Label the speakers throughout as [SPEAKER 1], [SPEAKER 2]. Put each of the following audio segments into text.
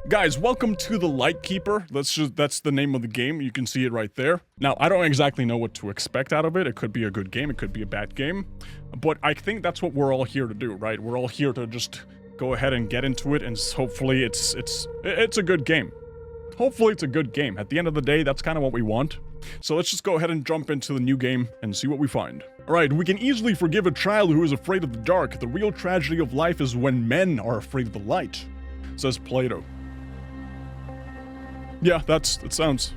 [SPEAKER 1] Guys, welcome to the Lightkeeper. That's the name of the game. You can see it right there. Now, I don't exactly know what to expect out of it. It could be a good game, it could be a bad game. But I think that's what we're all here to do, right? We're all here to just go ahead and get into it, and hopefully it's a good game. Hopefully it's a good game. At the end of the day, that's kind of what we want. So let's just go ahead and jump into the new game and see what we find. Alright, we can easily forgive a child who is afraid of the dark. The real tragedy of life is when men are afraid of the light, says Plato. Yeah, it sounds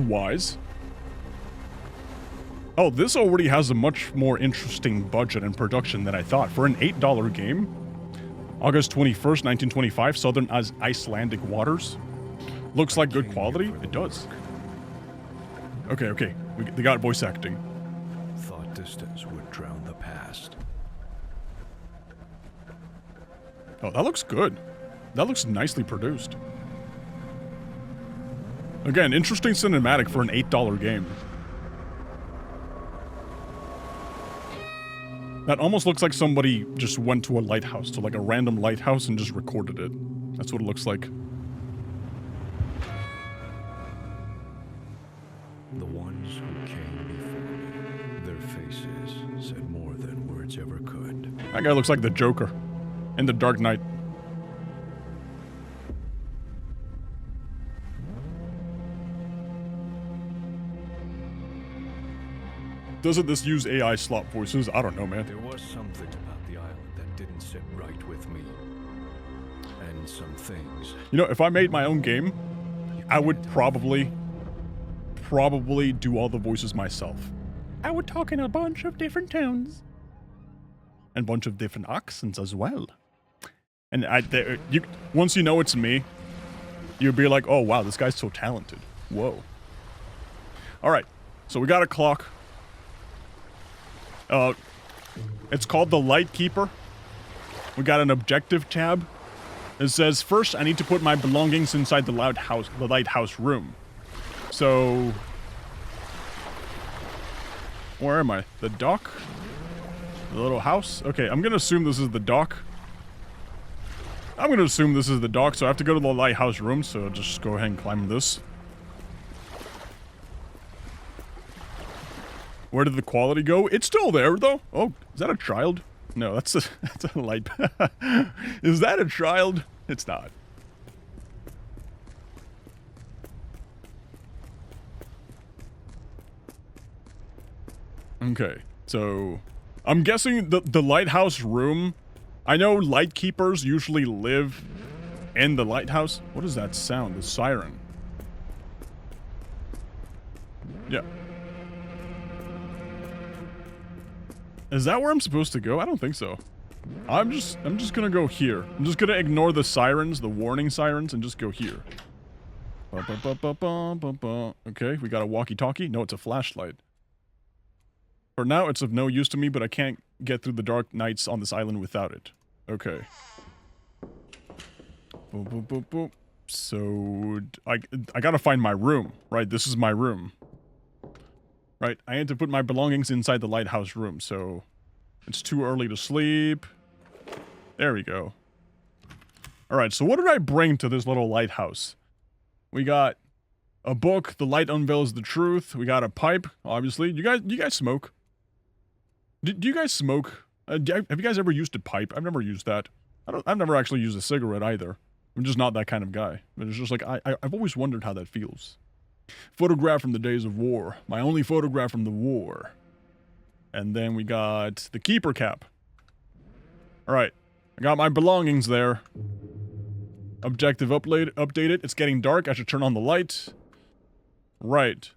[SPEAKER 1] wise. Oh, this already has a much more interesting budget and production than I thought. For an $8 game, August 21st, 1925, Southern Icelandic waters. Looks like good quality. It does. Okay. They got voice acting.
[SPEAKER 2] Thought distance would drown the past.
[SPEAKER 1] Oh, that looks good. That looks nicely produced. Again, interesting cinematic for an $8 game. That almost looks like somebody just went to a lighthouse, to like a random lighthouse, and just recorded it. That's what it looks like.
[SPEAKER 2] The ones who came before me, their faces said more than words ever could.
[SPEAKER 1] That guy looks like the Joker in The Dark Knight. Doesn't this use AI slop voices? I don't know, man.
[SPEAKER 2] There was something about the island that didn't sit right with me. And some things.
[SPEAKER 1] You know, if I made my own game, I would probably do all the voices myself. I would talk in a bunch of different tones. And a bunch of different accents as well. And once you know it's me, you'll be like, oh wow, this guy's so talented. Whoa. Alright, so we got a clock. It's called the Lightkeeper. We got an objective tab. It says, first I need to put my belongings lighthouse, the lighthouse room. So, where am I? The dock? The little house? Okay, I'm gonna assume this is the dock. So I have to go to the lighthouse room, so I'll just go ahead and climb this. Where did the quality go? It's still there, though. Oh, is that a child? No, that's a light. Is that a child? It's not. Okay, so I'm guessing the lighthouse room. I know lightkeepers usually live in the lighthouse. What is that sound? The siren. Yeah. Is that where I'm supposed to go? I don't think so. I'm just gonna go here. I'm just gonna ignore the sirens, the warning sirens, and just go here. Okay, we got a walkie-talkie. No, it's a flashlight. For now, it's of no use to me, but I can't get through the dark nights on this island without it. Okay. So, I gotta find my room, right? This is my room. Right, I had to put my belongings inside the lighthouse room, so it's too early to sleep. There we go. Alright, so what did I bring to this little lighthouse? We got a book, The Light Unveils the Truth. We got a pipe, obviously. You guys smoke? Do you guys smoke? Have you guys ever used a pipe? I've never used that. I've never actually used a cigarette either. I'm just not that kind of guy. But it's just like, I've always wondered how that feels. Photograph from the days of war. My only photograph from the war. And then we got the keeper cap. Alright. I got my belongings there. Objective updated. It's getting dark. I should turn on the light. Right.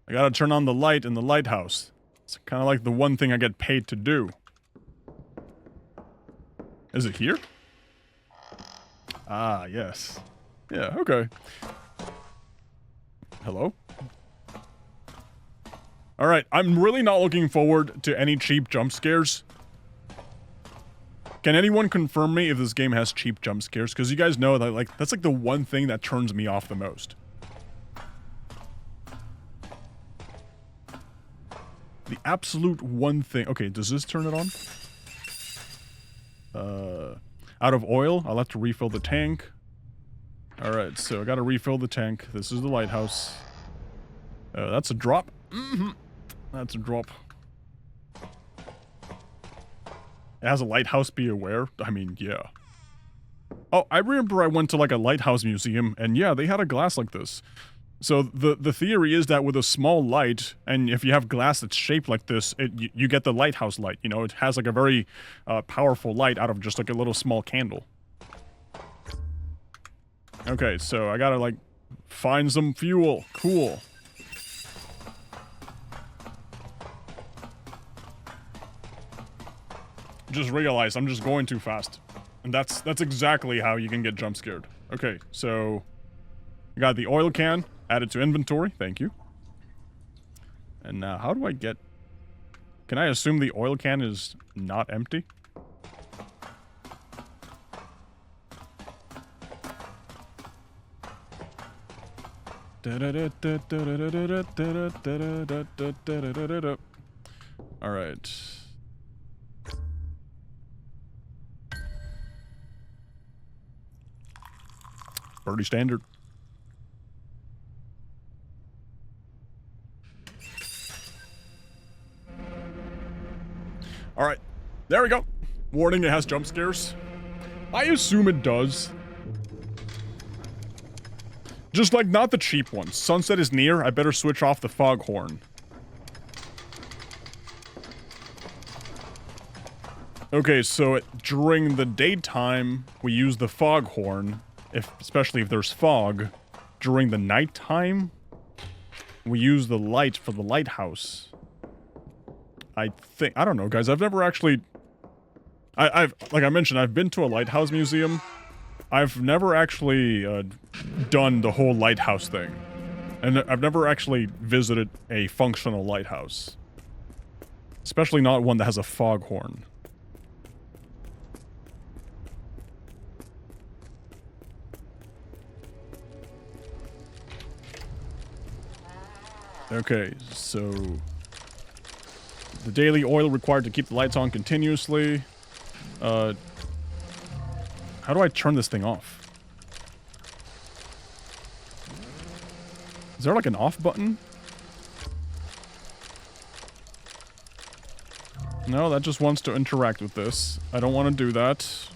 [SPEAKER 1] I gotta turn on the light in the lighthouse. It's kind of like the one thing I get paid to do. Is it here? Ah, yes. Yeah, okay. Hello? Alright, I'm really not looking forward to any cheap jump scares. Can anyone confirm me if this game has cheap jump scares? Because you guys know that that's like the one thing that turns me off the most. The absolute one thing. Okay, does this turn it on? Out of oil. I'll have to refill the tank. Alright, so I gotta refill the tank. This is the lighthouse. That's a drop. That's a drop. It has a lighthouse, be aware. I mean, yeah. Oh, I remember I went to like a lighthouse museum, and yeah, they had a glass like this. So the theory is that with a small light, and if you have glass that's shaped like this, you get the lighthouse light. You know, it has like a very powerful light out of just like a little small candle. Okay, so I gotta like find some fuel. Cool. Just realized I'm just going too fast. And that's exactly how you can get jump scared. Okay, so I got the oil can added to inventory. Thank you. And now how do I get... Can I assume the oil can is not empty? Alright. Pretty standard. Alright. There we go. Warning, it has jump scares. I assume it does. Just like not the cheap ones. Sunset is near, I better switch off the foghorn. Okay, so during the daytime, we use the foghorn. Especially if there's fog. During the nighttime, we use the light for the lighthouse. I don't know, guys. I've never actually... I've like I mentioned, I've been to a lighthouse museum. I've never actually done the whole lighthouse thing. And I've never actually visited a functional lighthouse. Especially not one that has a foghorn. Okay, so... The daily oil required to keep the lights on continuously. How do I turn this thing off? Is there like an off button? No, that just wants to interact with this. I don't want to do that.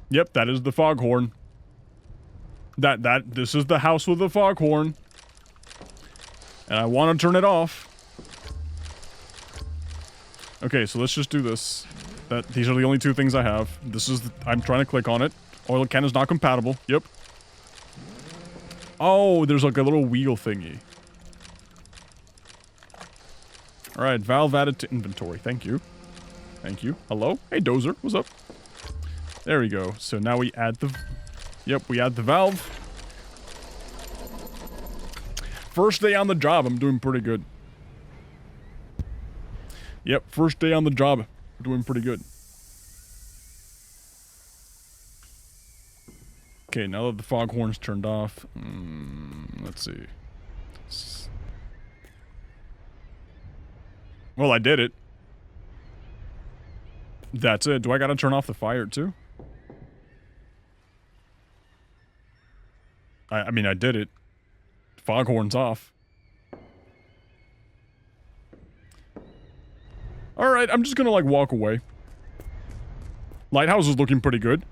[SPEAKER 1] Yep, that is the foghorn. This is the house with the foghorn. And I want to turn it off. Okay, so let's just do this. These are the only two things I have. I'm trying to click on it. Oil can is not compatible. Yep. Oh, there's like a little wheel thingy. Alright, valve added to inventory. Thank you. Thank you. Hello? Hey, Dozer. What's up? There we go. So now we add the... Yep, we add the valve. First day on the job, I'm doing pretty good. Yep, first day on the job, doing pretty good. Okay, now that the foghorn's turned off, let's see. Well, I did it. That's it. Do I gotta turn off the fire too? I mean, I did it. Foghorn's off. Alright, I'm just gonna, like, walk away. Lighthouse is looking pretty good.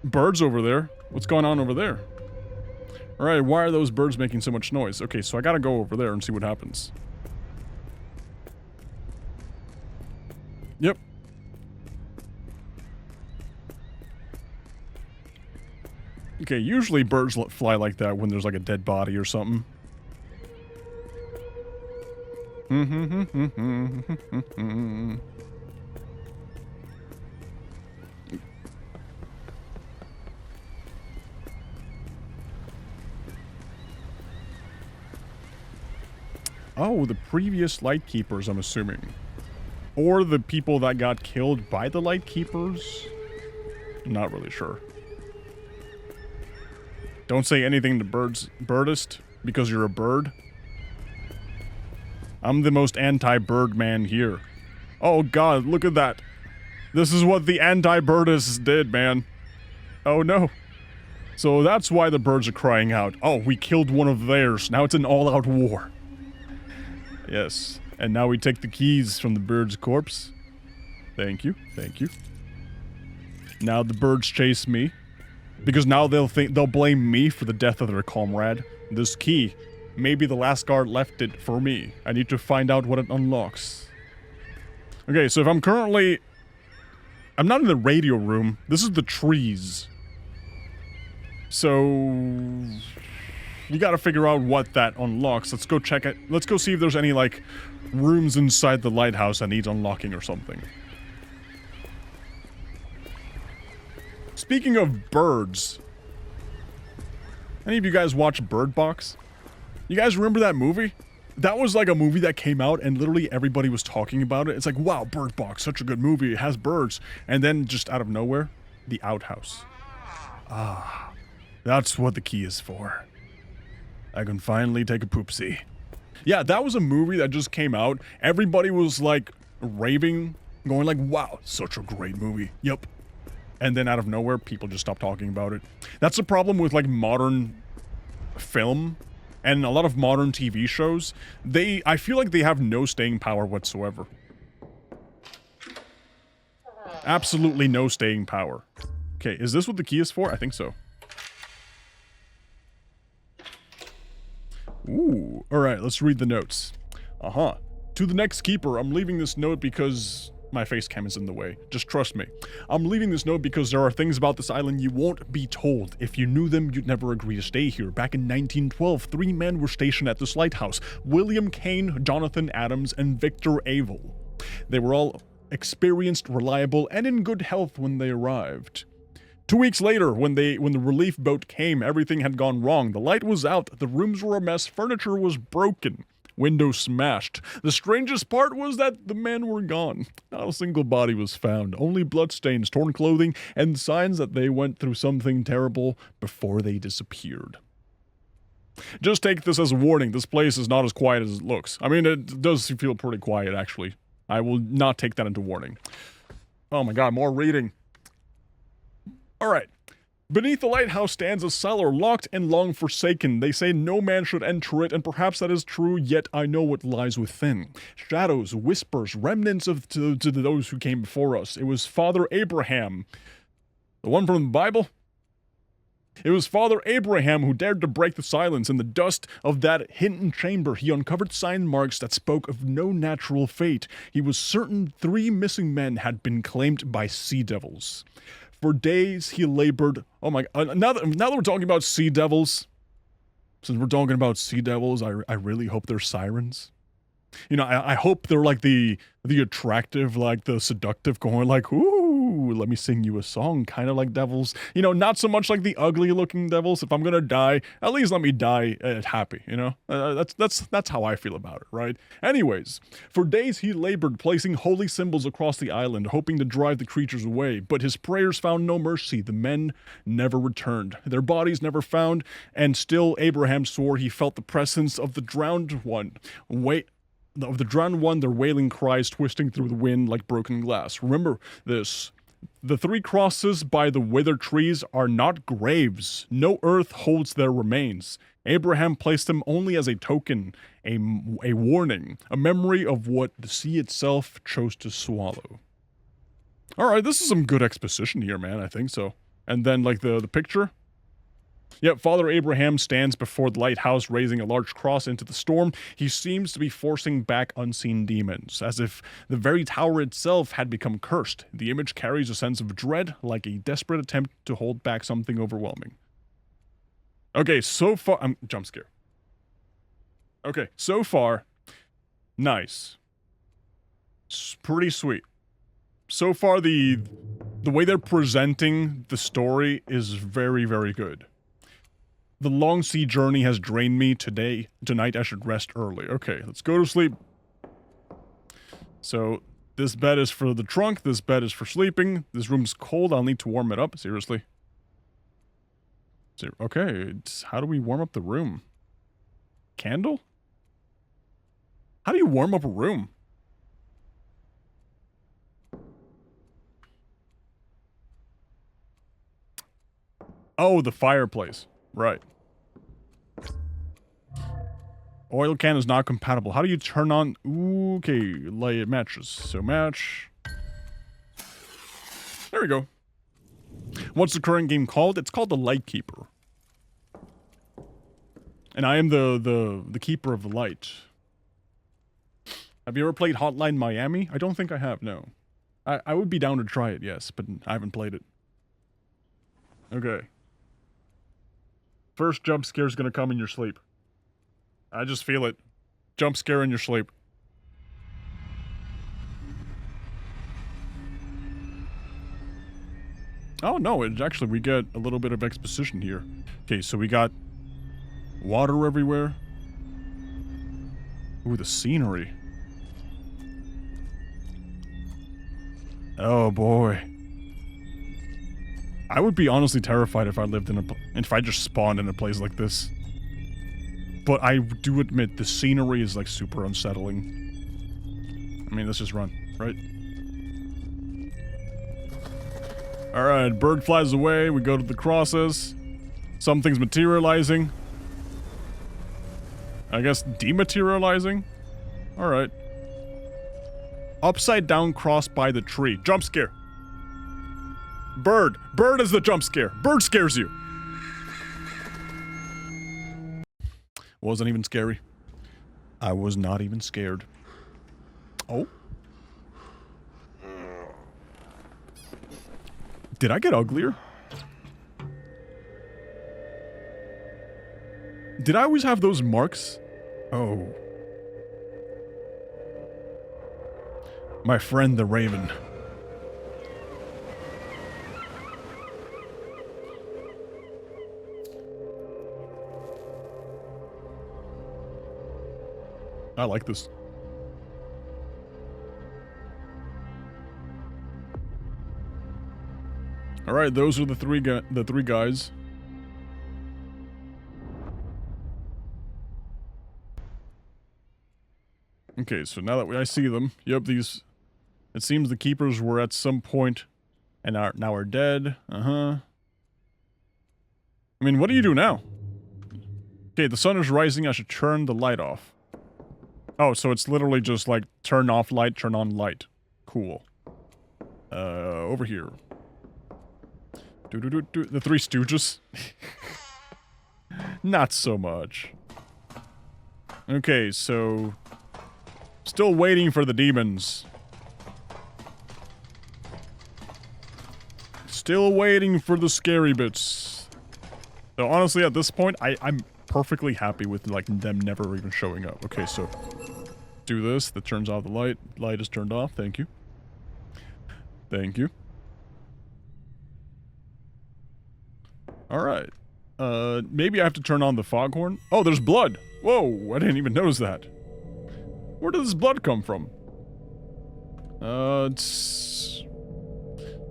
[SPEAKER 1] Birds over there. What's going on over there? Alright, why are those birds making so much noise? Okay, so I gotta go over there and see what happens. Yep. Okay, usually birds fly like that when there's like a dead body or something. Oh, the previous Lightkeepers, I'm assuming. Or the people that got killed by the Lightkeepers? Not really sure. Don't say anything to birdist, because you're a bird. I'm the most anti-bird man here. Oh god, look at that. This is what the anti-birdists did, man. Oh no. So that's why the birds are crying out. Oh, we killed one of theirs. Now it's an all-out war. Yes. And now we take the keys from the bird's corpse. Thank you. Thank you. Now the birds chase me. Because now they'll blame me for the death of their comrade. This key, maybe the last guard left it for me. I need to find out what it unlocks. Okay, so if I'm not in the radio room. This is the trees. So you gotta figure out what that unlocks. Let's go check it. Let's go see if there's any, like, rooms inside the lighthouse that needs unlocking or something. Speaking of birds, any of you guys watch Bird Box? You guys remember that movie? That was like a movie that came out and literally everybody was talking about it. It's like, wow, Bird Box, such a good movie. It has birds. And then just out of nowhere, the outhouse. Ah, that's what the key is for. I can finally take a poopsie. Yeah, that was a movie that just came out. Everybody was like raving, going like, wow, such a great movie. Yep. And then out of nowhere, people just stopped talking about it. That's the problem with like modern film and a lot of modern TV shows. I feel like they have no staying power whatsoever. Absolutely no staying power. Okay, is this what the key is for? I think so. Ooh, alright, let's read the notes. Uh-huh. To the next keeper, I'm leaving this note because... my face cam is in the way. Just trust me. I'm leaving this note because there are things about this island you won't be told. If you knew them, you'd never agree to stay here. Back in 1912, 3 men were stationed at this lighthouse. William Kane, Jonathan Adams, and Victor Avil. They were all experienced, reliable, and in good health when they arrived. 2 weeks later, when the relief boat came, everything had gone wrong. The light was out, the rooms were a mess, furniture was broken. Windows smashed. The strangest part was that the men were gone. Not a single body was found, only bloodstains, torn clothing, and signs that they went through something terrible before they disappeared. Just take this as a warning, this place is not as quiet as it looks. I mean, it does feel pretty quiet, actually. I will not take that into warning. Oh my god, more reading. Alright. Beneath the lighthouse stands a cellar, locked and long forsaken. They say no man should enter it, and perhaps that is true, yet I know what lies within. Shadows, whispers, remnants of to those who came before us. It was Father Abraham. The one from the Bible? It was Father Abraham who dared to break the silence. In the dust of that hidden chamber, he uncovered sign marks that spoke of no natural fate. He was certain 3 missing men had been claimed by sea devils. For days he labored. Oh my god, now that we're talking about sea devils, since we're talking about sea devils, I really hope they're sirens. You know, I hope they're like the attractive, like the seductive, going like, ooh, let me sing you a song, kind of like devils. You know, not so much like the ugly looking devils. If I'm gonna die, at least let me die happy, you know? That's how I feel about it, right? Anyways, for days he labored, placing holy symbols across the island, hoping to drive the creatures away, but his prayers found no mercy. The men never returned, their bodies never found, and still Abraham swore he felt the presence of the drowned one. Of the drowned one, their wailing cries twisting through the wind like broken glass. Remember this. The 3 crosses by the withered trees are not graves. No earth holds their remains. Abraham placed them only as a token, a warning, a memory of what the sea itself chose to swallow. Alright, this is some good exposition here, man, I think so. And then, like, the picture. Yet Father Abraham stands before the lighthouse, raising a large cross into the storm. He seems to be forcing back unseen demons, as if the very tower itself had become cursed. The image carries a sense of dread, like a desperate attempt to hold back something overwhelming. Okay, so far... jump scare. Okay, so far... nice. It's pretty sweet. So far, the way they're presenting the story is very, very good. The long sea journey has drained me today. Tonight I should rest early. Okay, let's go to sleep. So, this bed is for the trunk, this bed is for sleeping. This room's cold, I'll need to warm it up, seriously. Okay, how do we warm up the room? Candle? How do you warm up a room? Oh, the fireplace. Right. Oil can is not compatible. How do you turn on... Ooh, okay, light matches. So match. There we go. What's the current game called? It's called the Lightkeeper. And I am the keeper of the light. Have you ever played Hotline Miami? I don't think I have, no. I would be down to try it, yes, but I haven't played it. Okay. First jump scare is gonna come in your sleep. I just feel it. Jump scare in your sleep. Oh no, it actually, we get a little bit of exposition here. Okay, so we got water everywhere. Ooh, the scenery. Oh boy. I would be honestly terrified if I lived in if I just spawned in a place like this. But I do admit the scenery is like super unsettling. I mean, let's just run, right? Alright, bird flies away, we go to the crosses. Something's materializing. I guess dematerializing? Alright. Upside down cross by the tree. Jump scare. Bird. Bird is the jump scare. Bird scares you. Wasn't even scary. I was not even scared. Oh. Did I get uglier? Did I always have those marks? Oh. My friend the Raven. I like this. All right, those are the three guys. Okay, so now that I see them, yep, these. It seems the keepers were at some point, and now are dead. I mean, what do you do now? Okay, the sun is rising. I should turn the light off. Oh, so it's literally just like turn off light, turn on light. Cool. Over here. The Three Stooges. Not so much. Okay, so still waiting for the demons. Still waiting for the scary bits. So honestly, at this point, I'm perfectly happy with like them never even showing up. Okay, so do this. That turns off the light. Light is turned off. Thank you. Thank you. Alright. Maybe I have to turn on the foghorn? Oh, there's blood! Whoa, I didn't even notice that. Where did this blood come from? It's...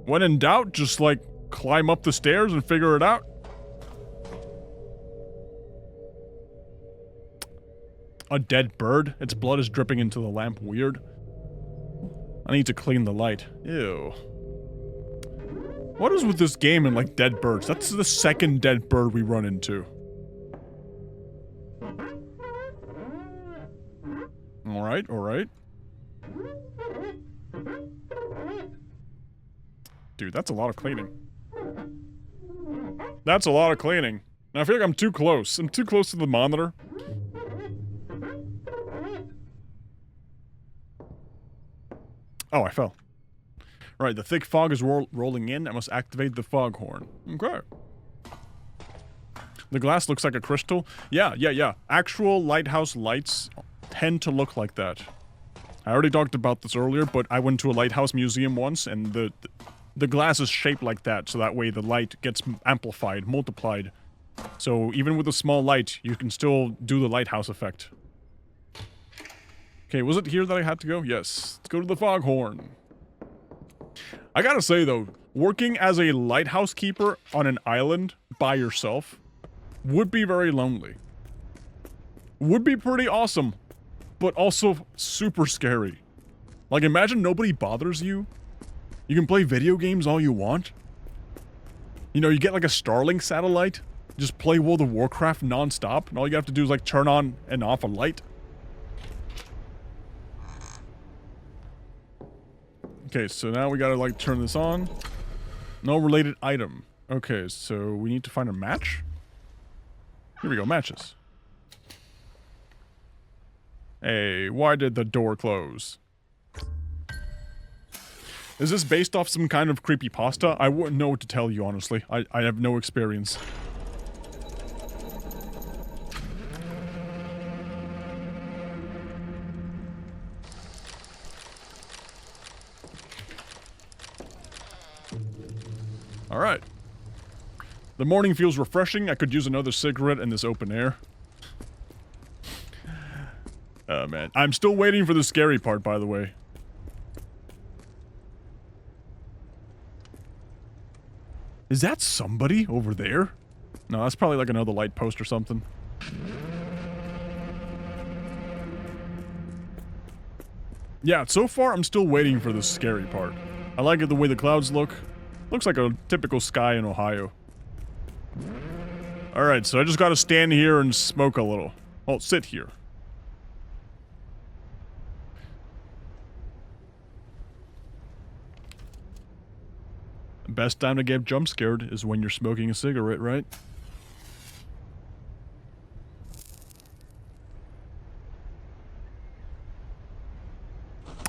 [SPEAKER 1] When in doubt, just like climb up the stairs and figure it out. A dead bird? Its blood is dripping into the lamp. Weird. I need to clean the light. Ew. What is with this game and like dead birds? That's the second dead bird we run into. Alright, alright. Dude, that's a lot of cleaning. That's a lot of cleaning. Now I feel like I'm too close. I'm too close to the monitor. Oh, I fell. Right, the thick fog is rolling in. I must activate the foghorn. Okay. The glass looks like a crystal. Yeah. Actual lighthouse lights tend to look like that. I already talked about this earlier, but I went to a lighthouse museum once, and the glass is shaped like that, so that way the light gets amplified, multiplied. So even with a small light, you can still do the lighthouse effect. Okay, was it here that I had to go? Yes. Let's go to the foghorn. I gotta say though, working as a lighthouse keeper on an island by yourself would be very lonely. Would be pretty awesome, but also super scary. Like imagine nobody bothers you. You can play video games all you want. You know, you get like a Starlink satellite, just play World of Warcraft non-stop, and all you have to do is like turn on and off a light. Okay, so now we gotta like turn this on. No related item. Okay, so we need to find a match. Here we go, matches. Hey, why did the door close? Is this based off some kind of creepypasta? I wouldn't know what to tell you, honestly. I have no experience. Alright. The morning feels refreshing. I could use another cigarette in this open air. Oh, man. I'm still waiting for the scary part, by the way. Is that somebody over there? No, that's probably like another light post or something. Yeah, so far I'm still waiting for the scary part. I like it the way the clouds look. Looks like a typical sky in Ohio. Alright, so I just gotta stand here and smoke a little. Well, sit here. The best time to get jump scared is when you're smoking a cigarette, right?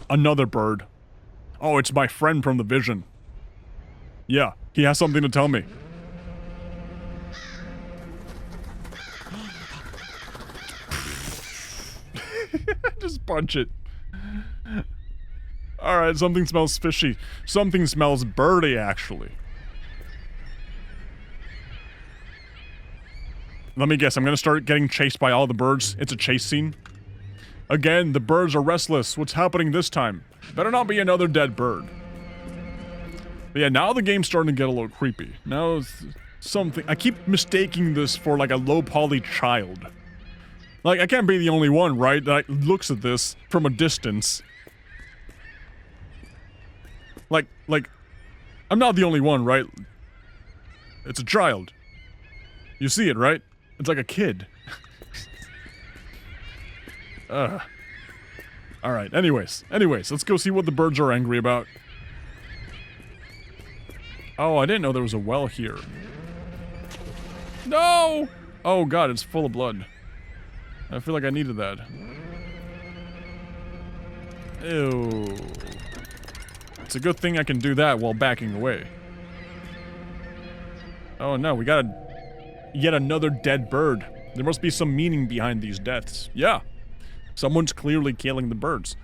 [SPEAKER 1] Another bird. Oh, it's my friend from the vision. Yeah, he has something to tell me. Just punch it. Alright, something smells fishy. Something smells birdy, actually. Let me guess, I'm gonna start getting chased by all the birds. It's a chase scene. Again, the birds are restless. What's happening this time? Better not be another dead bird. But yeah, now the game's starting to get a little creepy. Now it's something... I keep mistaking this for like a low-poly child. Like, I can't be the only one, right, that looks at this from a distance. Like, I'm not the only one, right? It's a child. You see it, right? It's like a kid. Alright, anyways, let's go see what the birds are angry about. Oh, I didn't know there was a well here. No! Oh god, it's full of blood. I feel like I needed that. Ew. It's a good thing I can do that while backing away. Oh no, we got yet another dead bird. There must be some meaning behind these deaths. Yeah. Someone's clearly killing the birds.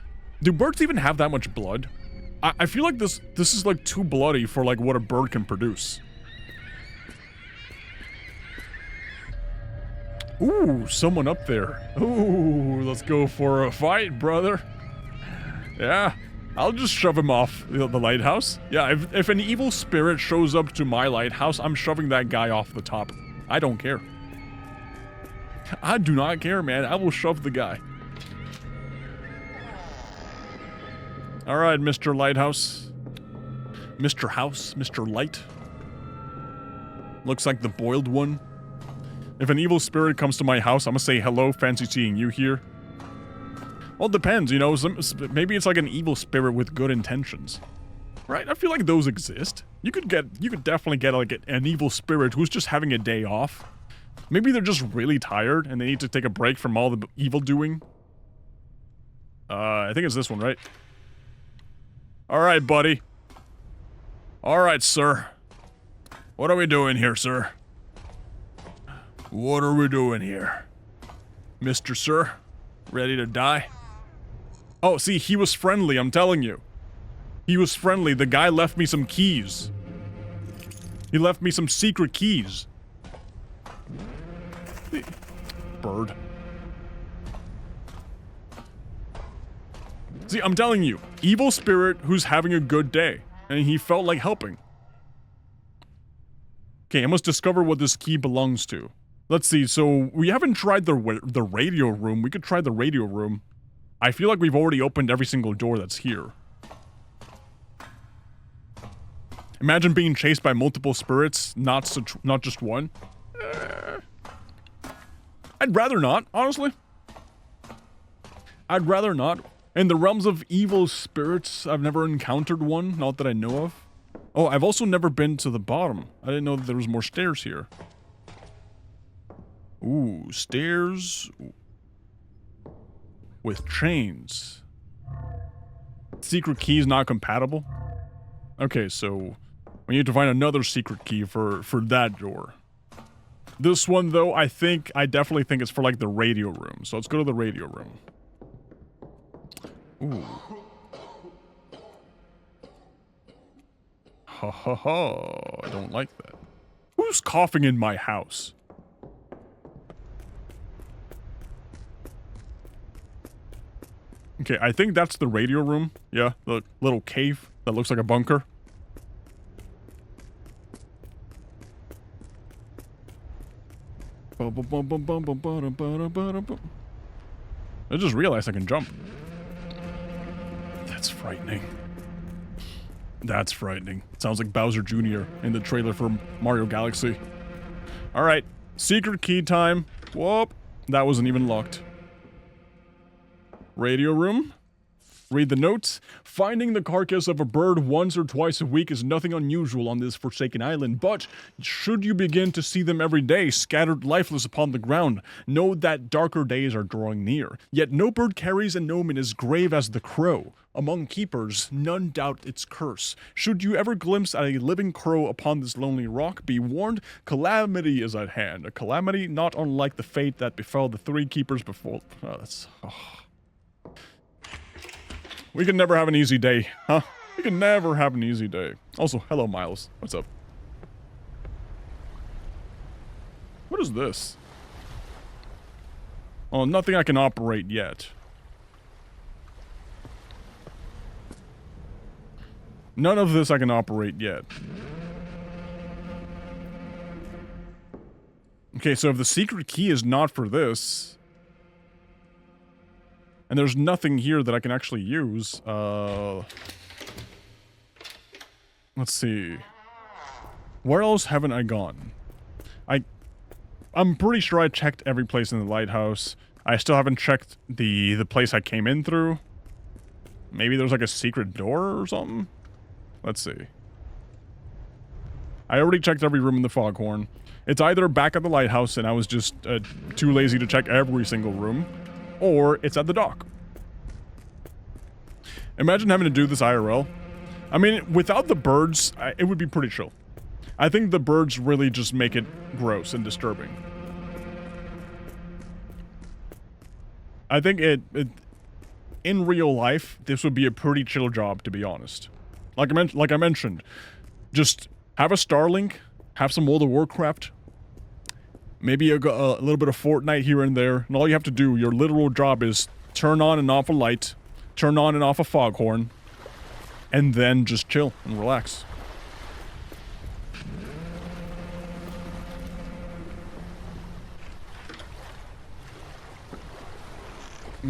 [SPEAKER 1] Do birds even have that much blood? I feel like this is like too bloody for like what a bird can produce. Ooh, someone up there. Ooh, let's go for a fight, brother. Yeah, I'll just shove him off the lighthouse. Yeah, if an evil spirit shows up to my lighthouse, I'm shoving that guy off the top. I don't care. I do not care, man. I will shove the guy. Alright, Mr. Lighthouse. Mr. House, Mr. Light. Looks like the boiled one. If an evil spirit comes to my house, I'm gonna say, hello, fancy seeing you here. Well, it depends, you know, maybe it's like an evil spirit with good intentions. Right? I feel like those exist. You could definitely get like an evil spirit who's just having a day off. Maybe they're just really tired and they need to take a break from all the evil doing. I think it's this one, right? Alright, buddy. Alright, sir. What are we doing here, sir? What are we doing here? Mr. Sir? Ready to die? Oh, see, he was friendly, I'm telling you. He was friendly. The guy left me some keys. He left me some secret keys. Bird. See, I'm telling you, evil spirit who's having a good day, and he felt like helping. Okay, I must discover what this key belongs to. Let's see, so we haven't tried the radio room. We could try the radio room. I feel like we've already opened every single door that's here. Imagine being chased by multiple spirits, not just one. I'd rather not, honestly. I'd rather not. In the realms of evil spirits, I've never encountered one, not that I know of. Oh, I've also never been to the bottom. I didn't know that there was more stairs here. Ooh, stairs with chains. Secret key is not compatible. Okay, so we need to find another secret key for that door. This one, though, I definitely think it's for, like, the radio room. So let's go to the radio room. Ooh. Ha ha ha. I don't like that. Who's coughing in my house? Okay, I think that's the radio room. Yeah, the little cave that looks like a bunker. I just realized I can jump. That's frightening. That's frightening. Sounds like Bowser Jr. in the trailer for Mario Galaxy. Alright, secret key time. Whoop, that wasn't even locked. Radio room. Read the notes. Finding the carcass of a bird once or twice a week is nothing unusual on this forsaken island, but should you begin to see them every day, scattered lifeless upon the ground, know that darker days are drawing near. Yet no bird carries an omen as grave as the crow. Among keepers, none doubt its curse. Should you ever glimpse at a living crow upon this lonely rock, be warned, calamity is at hand. A calamity not unlike the fate that befell the 3 keepers before. We can never have an easy day, huh? We can never have an easy day. Also, hello, Miles. What's up? What is this? Oh, nothing I can operate yet. None of this I can operate yet. Okay, so if the secret key is not for this... and there's nothing here that I can actually use. Let's see. Where else haven't I gone? I'm pretty sure I checked every place in the lighthouse. I still haven't checked the place I came in through. Maybe there's like a secret door or something? Let's see. I already checked every room in the foghorn. It's either back at the lighthouse and I was just too lazy to check every single room, or it's at the dock. Imagine having to do this IRL. I mean, without the birds, it would be pretty chill. I think the birds really just make it gross and disturbing. I think in real life, this would be a pretty chill job, to be honest. Like I mentioned, just have a Starlink, have some World of Warcraft, maybe a little bit of Fortnite here and there, and all you have to do, your literal job is turn on and off a light, turn on and off a foghorn, and then just chill and relax.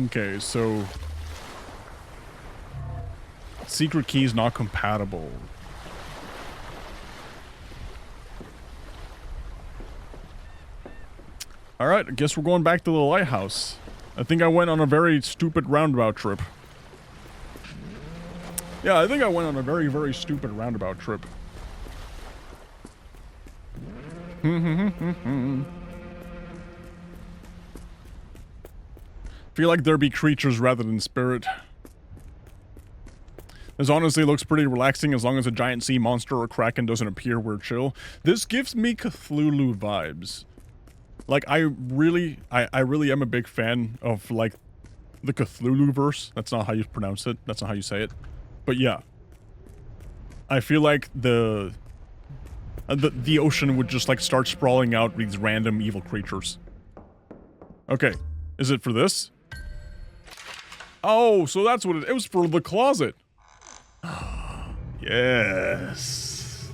[SPEAKER 1] Okay, so... secret key is not compatible. Alright, I guess we're going back to the lighthouse. I think I went on a very stupid roundabout trip. Yeah, I think I went on a very, very stupid roundabout trip. Feel like there be creatures rather than spirit. This honestly looks pretty relaxing as long as a giant sea monster or kraken doesn't appear, we're chill. This gives me Cthulhu vibes. Like, I really am a big fan of, like, the Cthulhu-verse. That's not how you pronounce it. That's not how you say it. But yeah. I feel like the ocean would just, like, start sprawling out these random evil creatures. Okay. Is it for this? Oh, so that's what it was for the closet. Yes.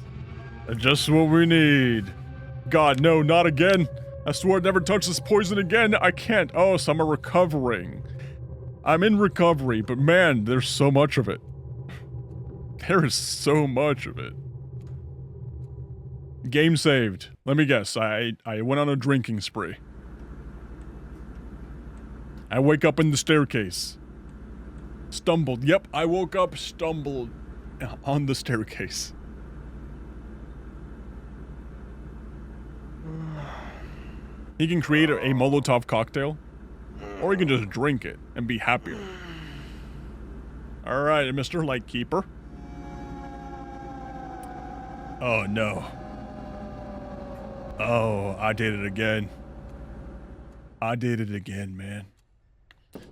[SPEAKER 1] Just what we need. God, no, not again. I swore I'd never touch this poison again. I can't. Oh, so I'm recovering. I'm in recovery, but man, there's so much of it. There is so much of it. Game saved. Let me guess. I went on a drinking spree. I wake up in the staircase. Stumbled. Yep, I woke up, stumbled on the staircase. He can create a Molotov cocktail, or he can just drink it and be happier. Alright, Mr. Lightkeeper. Oh no. Oh, I did it again. I did it again, man.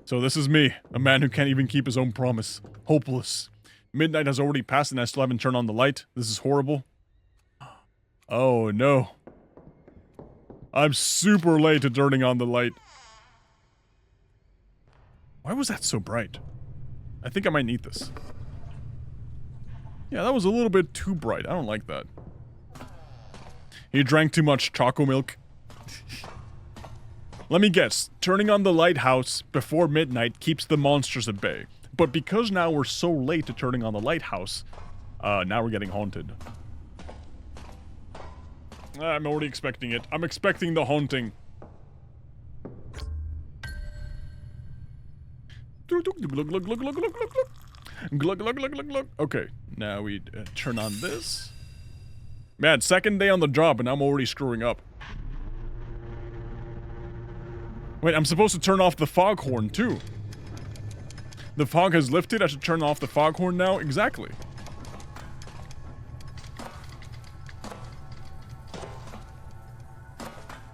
[SPEAKER 1] So this is me, a man who can't even keep his own promise. Hopeless. Midnight has already passed and I still haven't turned on the light. This is horrible. Oh no. I'm super late to turning on the light. Why was that so bright? I think I might need this. Yeah, that was a little bit too bright. I don't like that. He drank too much choco milk. Let me guess. Turning on the lighthouse before midnight keeps the monsters at bay. But because now we're so late to turning on the lighthouse, now we're getting haunted. I'm already expecting it. I'm expecting the haunting. Okay, now we turn on this. Man, second day on the job and I'm already screwing up. Wait, I'm supposed to turn off the foghorn too. The fog has lifted, I should turn off the foghorn now? Exactly.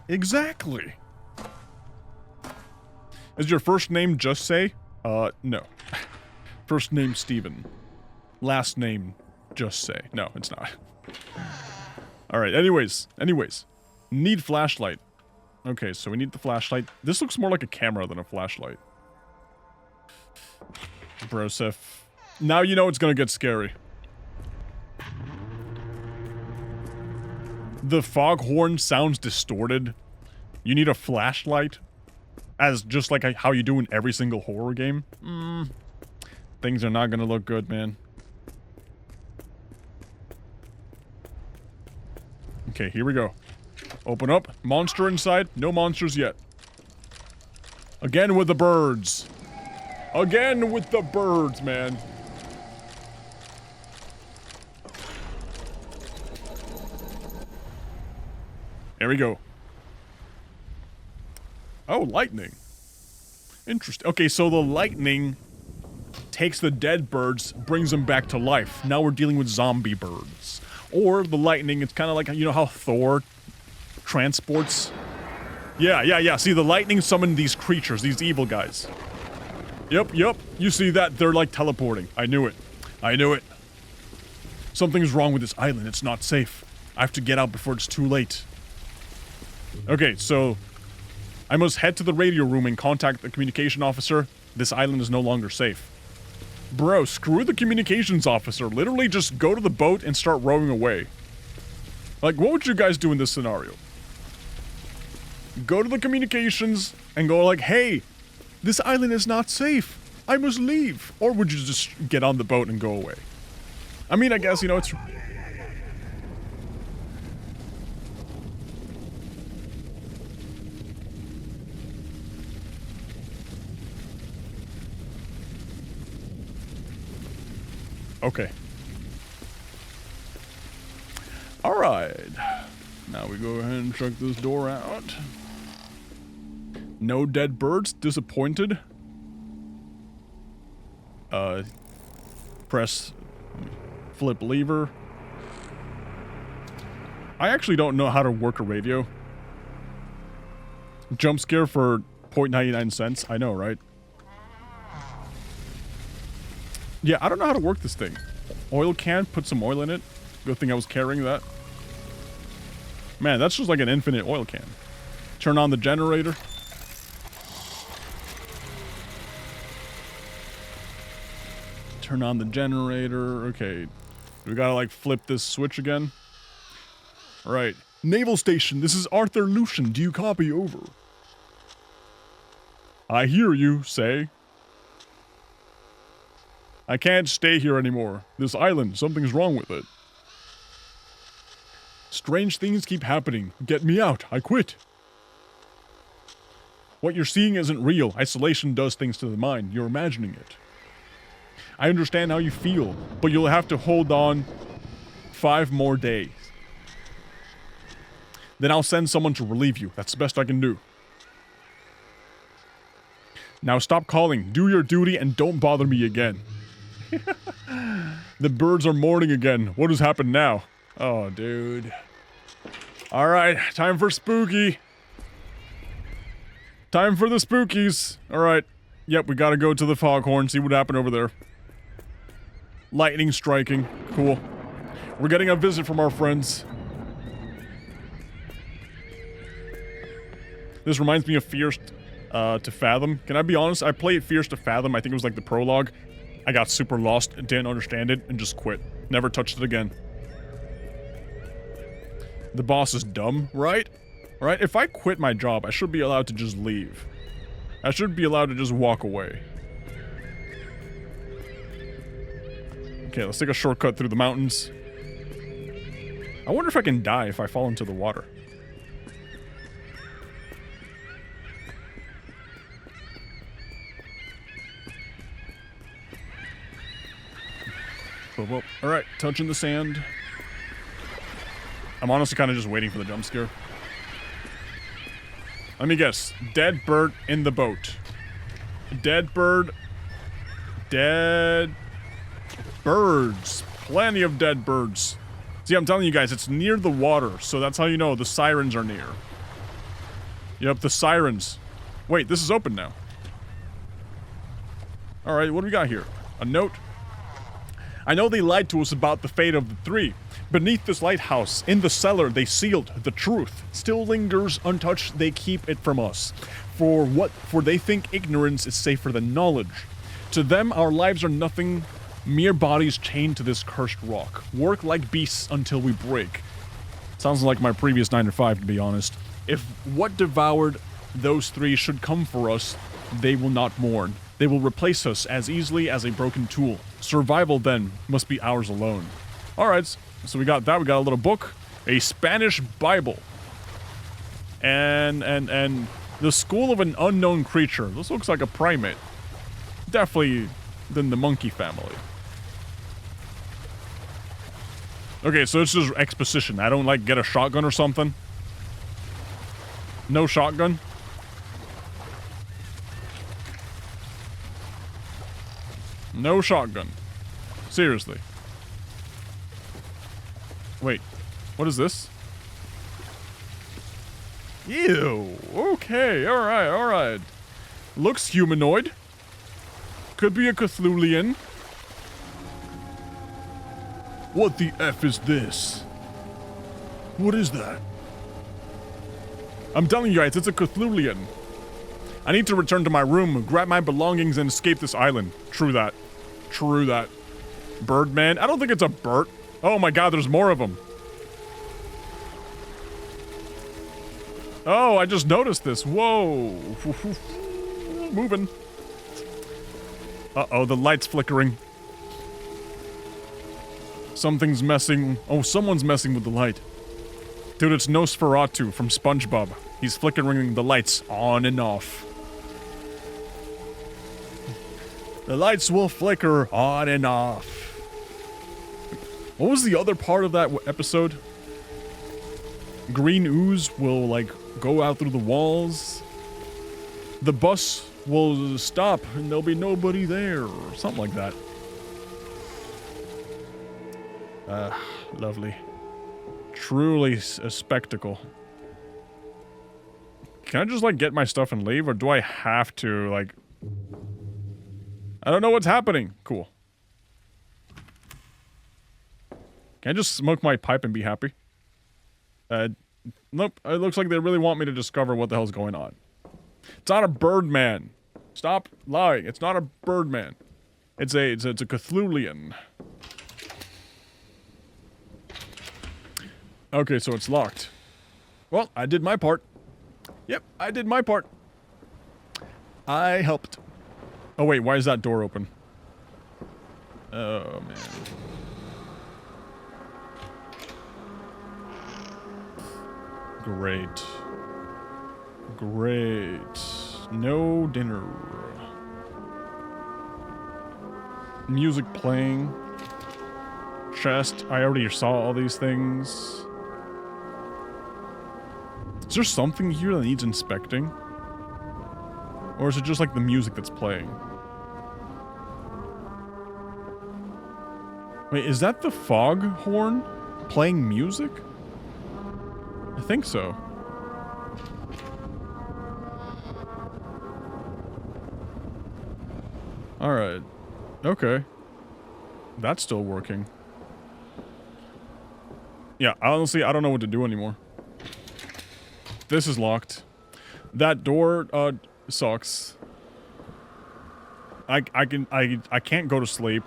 [SPEAKER 1] Exactly. Is your first name Just Say? No. First name Steven. Last name Just Say. No, it's not. Alright, anyways. Need flashlight. Okay, so we need the flashlight. This looks more like a camera than a flashlight. Broseph. Now you know it's gonna get scary. The foghorn sounds distorted. You need a flashlight? As just like how you do in every single horror game? Things are not gonna look good, man. Okay, here we go. Open up. Monster inside. No monsters yet. Again with the birds. Again with the birds, man. There we go. Oh, lightning. Interesting. Okay, so the lightning takes the dead birds, brings them back to life. Now we're dealing with zombie birds. Or the lightning, it's kind of like, you know how Thor transports? Yeah. See, the lightning summoned these creatures, these evil guys. Yep. You see that? They're like teleporting. I knew it. Something's wrong with this island. It's not safe. I have to get out before it's too late. Okay, so I must head to the radio room and contact the communication officer. This island is no longer safe. Bro, screw the communications officer. Literally just go to the boat and start rowing away. Like, what would you guys do in this scenario? Go to the communications and go like, hey, this island is not safe. I must leave. Or would you just get on the boat and go away? I mean, I guess, you know, it's... Okay. Alright. Now we go ahead and check this door out. No dead birds. Disappointed. Press flip lever. I actually don't know how to work a radio. Jump scare for 0.99 cents. I know, right? Yeah, I don't know how to work this thing. Oil can, put some oil in it. Good thing I was carrying that. Man, that's just like an infinite oil can. Turn on the generator. Turn on the generator. Okay. We gotta like flip this switch again. Alright. Naval Station, this is Arthur Lucian. Do you copy? Over. I hear you, say. I can't stay here anymore. This island, something's wrong with it. Strange things keep happening. Get me out. I quit. What you're seeing isn't real. Isolation does things to the mind. You're imagining it. I understand how you feel, but you'll have to hold on 5 more days. Then I'll send someone to relieve you. That's the best I can do. Now stop calling, do your duty, and don't bother me again. The birds are mourning again. What has happened now? Oh, dude. Alright, time for spooky. Time for the spookies. Alright. Yep, we gotta go to the foghorn, see what happened over there. Lightning striking. Cool. We're getting a visit from our friends. This reminds me of Fierce to Fathom. Can I be honest? I played Fierce to Fathom. I think it was like the prologue. I got super lost and didn't understand it and just quit. Never touched it again. The boss is dumb, right? Right? If I quit my job, I should be allowed to just leave. I should be allowed to just walk away. Okay, let's take a shortcut through the mountains. I wonder if I can die if I fall into the water. Well, alright, touching the sand. I'm honestly kind of just waiting for the jump scare. Let me guess. Dead bird in the boat. Dead bird. Dead birds. Plenty of dead birds. See, I'm telling you guys, it's near the water, so that's how you know the sirens are near. Yep, the sirens. Wait, this is open now. Alright, what do we got here? A note. I know they lied to us about the fate of the 3. Beneath this lighthouse, in the cellar, they sealed the truth. Still lingers untouched, they keep it from us. For they think ignorance is safer than knowledge. To them, our lives are nothing, mere bodies chained to this cursed rock. Work like beasts until we break. Sounds like my previous 9 to 5, to be honest. If what devoured those 3 should come for us, they will not mourn. They will replace us as easily as a broken tool. Survival, then, must be ours alone. Alright, so we got that. We got a little book. A Spanish Bible. And the School of an Unknown Creature. This looks like a primate. Definitely than the monkey family. Okay, so it's just exposition. I don't, like, get a shotgun or something. No shotgun. No shotgun. Seriously. Wait. What is this? Ew. Okay. Alright, alright. Looks humanoid. Could be a Cthulhian. What the F is this? What is that? I'm telling you guys, it's a Cthulhian. I need to return to my room, grab my belongings, and escape this island. True that. True that. Birdman? I don't think it's a bird. Oh my god, there's more of them. Oh, I just noticed this. Whoa. Moving. Uh-oh, the light's flickering. Something's messing... Oh, someone's messing with the light. Dude, it's Nosferatu from SpongeBob. He's flickering the lights on and off. The lights will flicker on and off. What was the other part of that episode? Green ooze will, like, go out through the walls. The bus will stop and there'll be nobody there. Or something like that. Lovely. Truly a spectacle. Can I just, like, get my stuff and leave? Or do I have to, like... I don't know what's happening. Cool. Can I just smoke my pipe and be happy? Nope. It looks like they really want me to discover what the hell's going on. It's not a Birdman. Stop lying. It's not a Birdman. It's a Cthulhian. Okay, so it's locked. Well, I did my part. Yep, I did my part. I helped. Oh wait, why is that door open? Oh man. Great. Great. No dinner. Music playing. Chest. I already saw all these things. Is there something here that needs inspecting? Or is it just like the music that's playing? Wait, is that the fog horn playing music? I think so. Alright. Okay. That's still working. Yeah, honestly, I don't know what to do anymore. This is locked. That door, sucks. I can't go to sleep.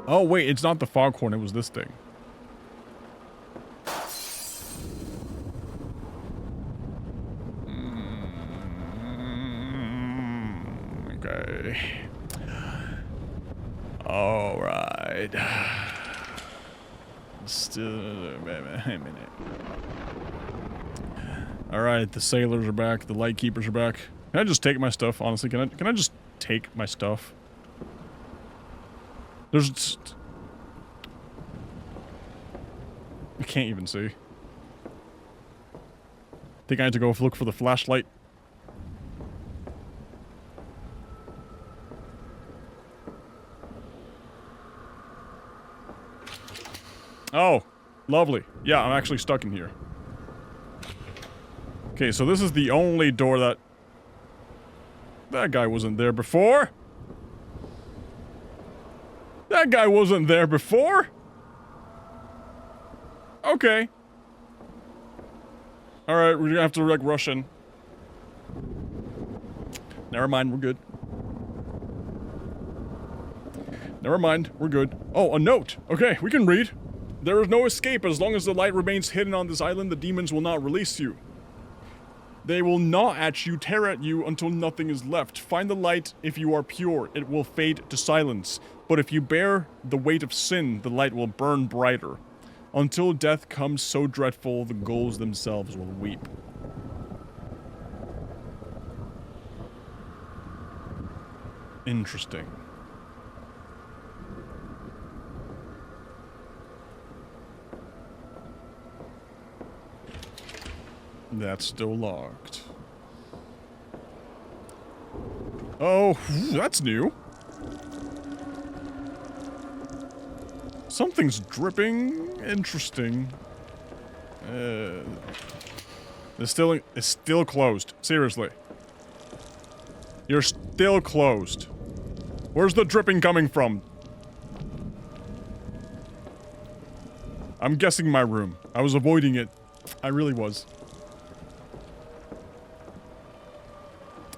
[SPEAKER 1] Oh, wait, it's not the foghorn, it was this thing. Okay. Alright. Still a minute. Alright, the sailors are back, the Lightkeepers are back. Can I just take my stuff, honestly? Can I just take my stuff? There's... I can't even see. Think I had to go look for the flashlight. Oh, lovely. Yeah, I'm actually stuck in here. Okay, so this is the only door that... That guy wasn't there before. That guy wasn't there before. Okay. Alright, we're gonna have to, like, rush in. Never mind, we're good. Never mind, we're good. Oh, a note! Okay, we can read. There is no escape. As long as the light remains hidden on this island, the demons will not release you. They will gnaw at you, tear at you, until nothing is left. Find the light if you are pure. It will fade to silence. But if you bear the weight of sin, the light will burn brighter. Until death comes so dreadful, the ghouls themselves will weep. Interesting. That's still locked. Oh, that's new. Something's dripping. Interesting. It's still closed. Seriously. You're still closed. Where's the dripping coming from? I'm guessing my room. I was avoiding it. I really was.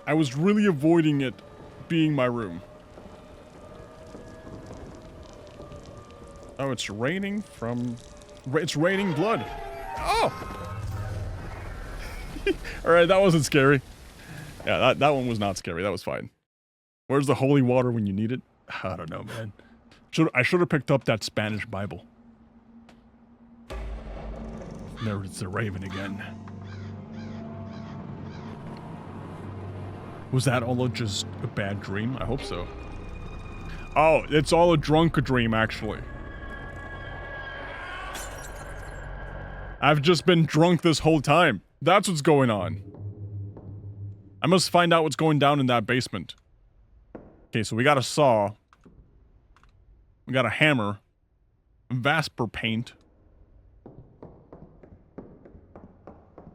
[SPEAKER 1] I was really avoiding it being my room. Oh, it's raining from... It's raining blood. Oh! Alright, that wasn't scary. Yeah, that one was not scary. That was fine. Where's the holy water when you need it? I don't know, man. I should have picked up that Spanish Bible. There it's the raven again. Was that all just a bad dream? I hope so. Oh, it's all a drunk dream, actually. I've just been drunk this whole time. That's what's going on. I must find out what's going down in that basement. Okay, so we got a saw. We got a hammer. Vasper paint.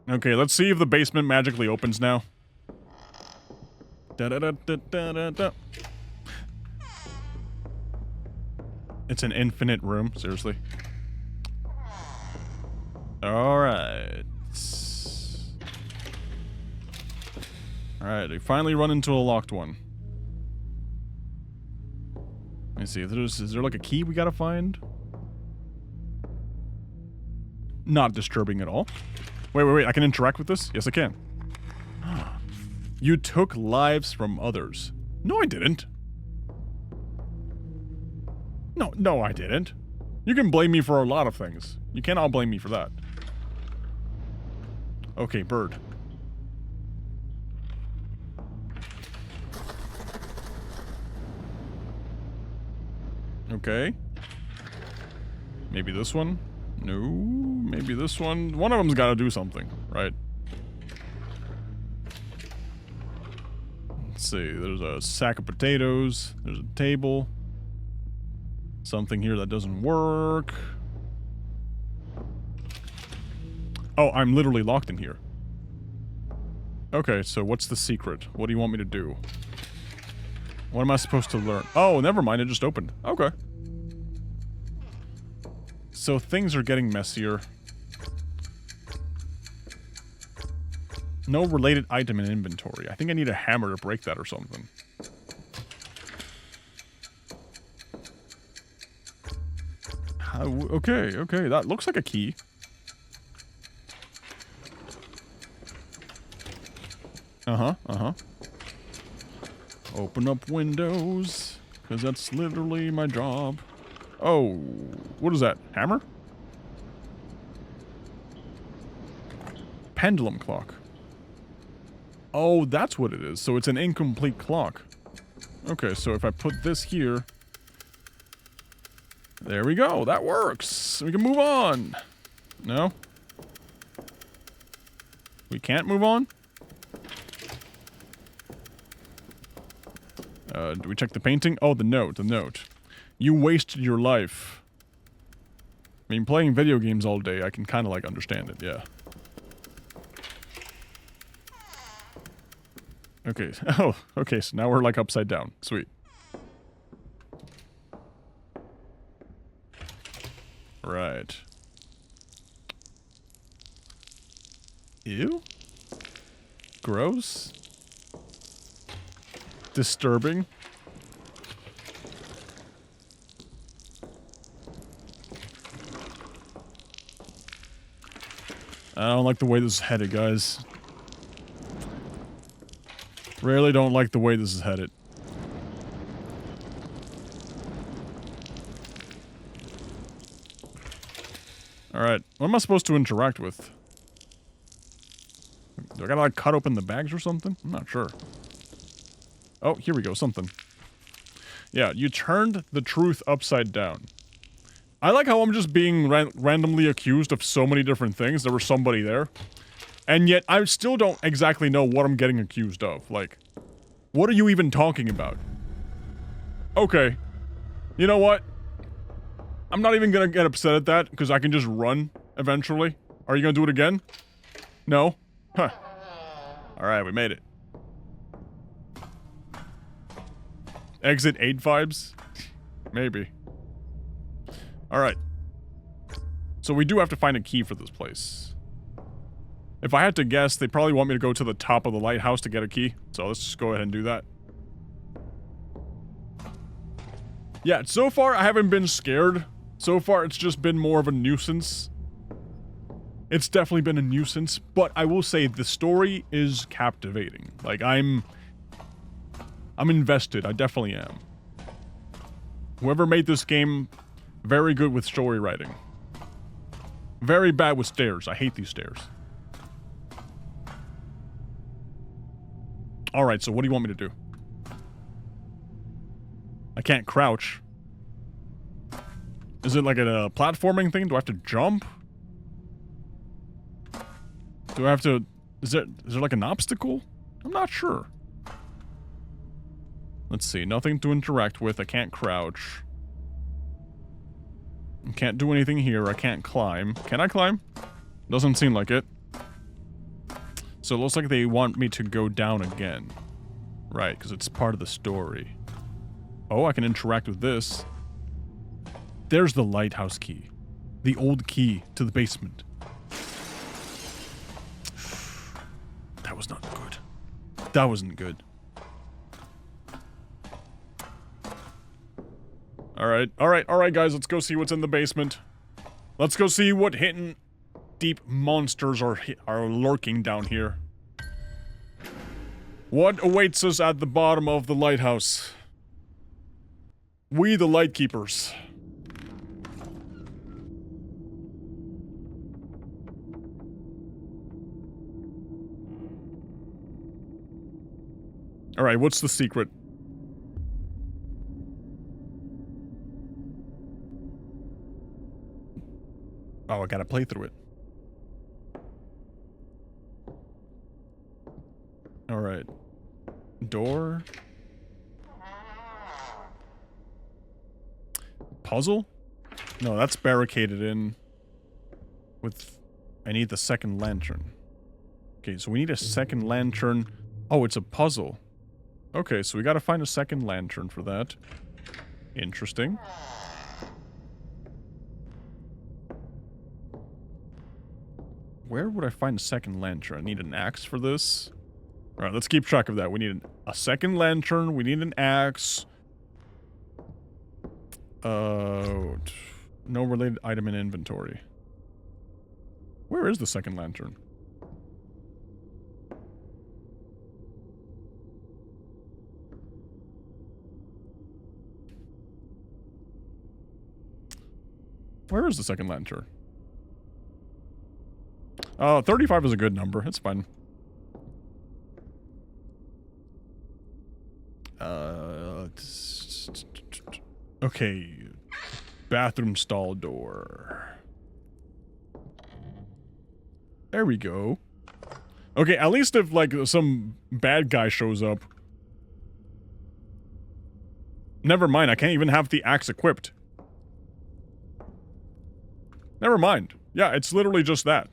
[SPEAKER 1] Okay, let's see if the basement magically opens now. Da-da-da-da-da-da-da. It's an infinite room, seriously. Alright. Alright, we finally run into a locked one. Let me see, is there like a key we gotta find? Not disturbing at all. Wait, I can interact with this? Yes, I can. You took lives from others. No, I didn't. No, I didn't. You can blame me for a lot of things. You cannot blame me for that. Okay, bird. Okay. Maybe this one? No, maybe this one. One of them's got to do something, right? Let's see. There's a sack of potatoes. There's a table. Something here that doesn't work. Oh, I'm literally locked in here. Okay, so what's the secret? What do you want me to do? What am I supposed to learn? Oh, never mind. It just opened. Okay. So things are getting messier. No related item in inventory. I think I need a hammer to break that or something. Okay, okay. That looks like a key. Uh-huh, uh-huh. Open up windows, because that's literally my job. Oh, what is that? Hammer? Pendulum clock. Oh, that's what it is. So it's an incomplete clock. Okay, so if I put this here... There we go. That works. We can move on. No? We can't move on? Do we check the painting? Oh, the note, the note. You wasted your life. I mean, playing video games all day, I can kind of, like, understand it, yeah. Okay, oh, okay, so now we're, like, upside down. Sweet. Right. Ew? Gross? Disturbing? I don't like the way this is headed, guys. Really don't like the way this is headed. Alright, what am I supposed to interact with? Do I gotta, like, cut open the bags or something? I'm not sure. Oh, here we go, something. Yeah, you turned the truth upside down. I like how I'm just being randomly accused of so many different things. There was somebody there. And yet, I still don't exactly know what I'm getting accused of. Like, what are you even talking about? Okay. You know what? I'm not even gonna get upset at that, because I can just run, eventually. Are you gonna do it again? No? Huh. Alright, we made it. Exit 8 vibes? Maybe. Alright. So we do have to find a key for this place. If I had to guess, they probably want me to go to the top of the lighthouse to get a key. So let's just go ahead and do that. Yeah, so far I haven't been scared. So far it's just been more of a nuisance. It's definitely been a nuisance, but I will say the story is captivating. Like, I'm invested. I definitely am. Whoever made this game, very good with story writing. Very bad with stairs. I hate these stairs. Alright, so what do you want me to do? I can't crouch. Is it like a platforming thing? Do I have to jump? Do I have to... Is there like an obstacle? I'm not sure. Let's see. Nothing to interact with. I can't crouch. I can't do anything here. I can't climb. Can I climb? Doesn't seem like it. So it looks like they want me to go down again. Right, because it's part of the story. Oh, I can interact with this. There's the lighthouse key. The old key to the basement. That was not good. That wasn't good. Alright, guys, let's go see what's in the basement. Let's go see what hidden deep monsters are lurking down here. What awaits us at the bottom of the lighthouse? We, the Lightkeepers. Alright, what's the secret? Oh, I gotta play through it. Alright. Door. Puzzle? No, that's barricaded in with... I need the second lantern. Okay, so we need a second lantern. Oh, it's a puzzle. Okay, so we gotta find a second lantern for that. Interesting. Where would I find a second lantern? I need an axe for this. Alright, let's keep track of that. We need a second lantern. We need an axe. No related item in inventory. Where is the second lantern? Where is the second lantern? 35 is a good number. It's fine. Okay. Bathroom stall door. There we go. Okay, at least if, like, some bad guy shows up. Never mind, I can't even have the axe equipped. Never mind. Yeah, it's literally just that.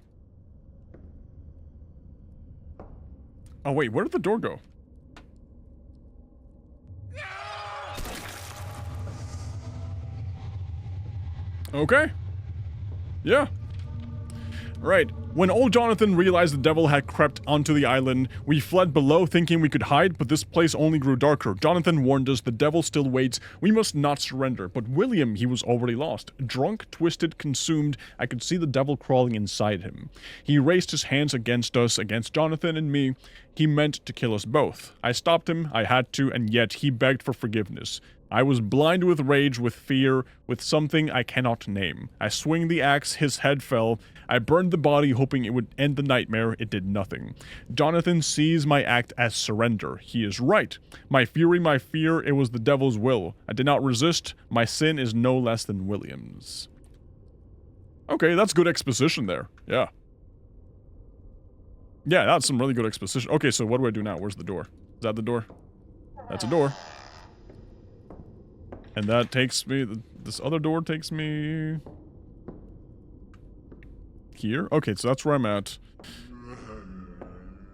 [SPEAKER 1] Oh, wait, where did the door go? Okay. Yeah. Right. When old Jonathan realized the devil had crept onto the island, we fled below thinking we could hide, but this place only grew darker. Jonathan warned us the devil still waits. We must not surrender. But William, he was already lost. Drunk, twisted, consumed, I could see the devil crawling inside him. He raised his hands against us, against Jonathan and me. He meant to kill us both. I stopped him, I had to, and yet he begged for forgiveness. I was blind with rage, with fear, with something I cannot name. I swung the axe, his head fell. I burned the body, hoping it would end the nightmare. It did nothing. Jonathan sees my act as surrender. He is right. My fury, my fear, it was the devil's will. I did not resist. My sin is no less than William's. Okay, that's good exposition there. Yeah. Yeah, that's some really good exposition. Okay, so what do I do now? Where's the door? Is that the door? That's a door. And that takes me... This other door takes me... Here? Okay, so that's where I'm at.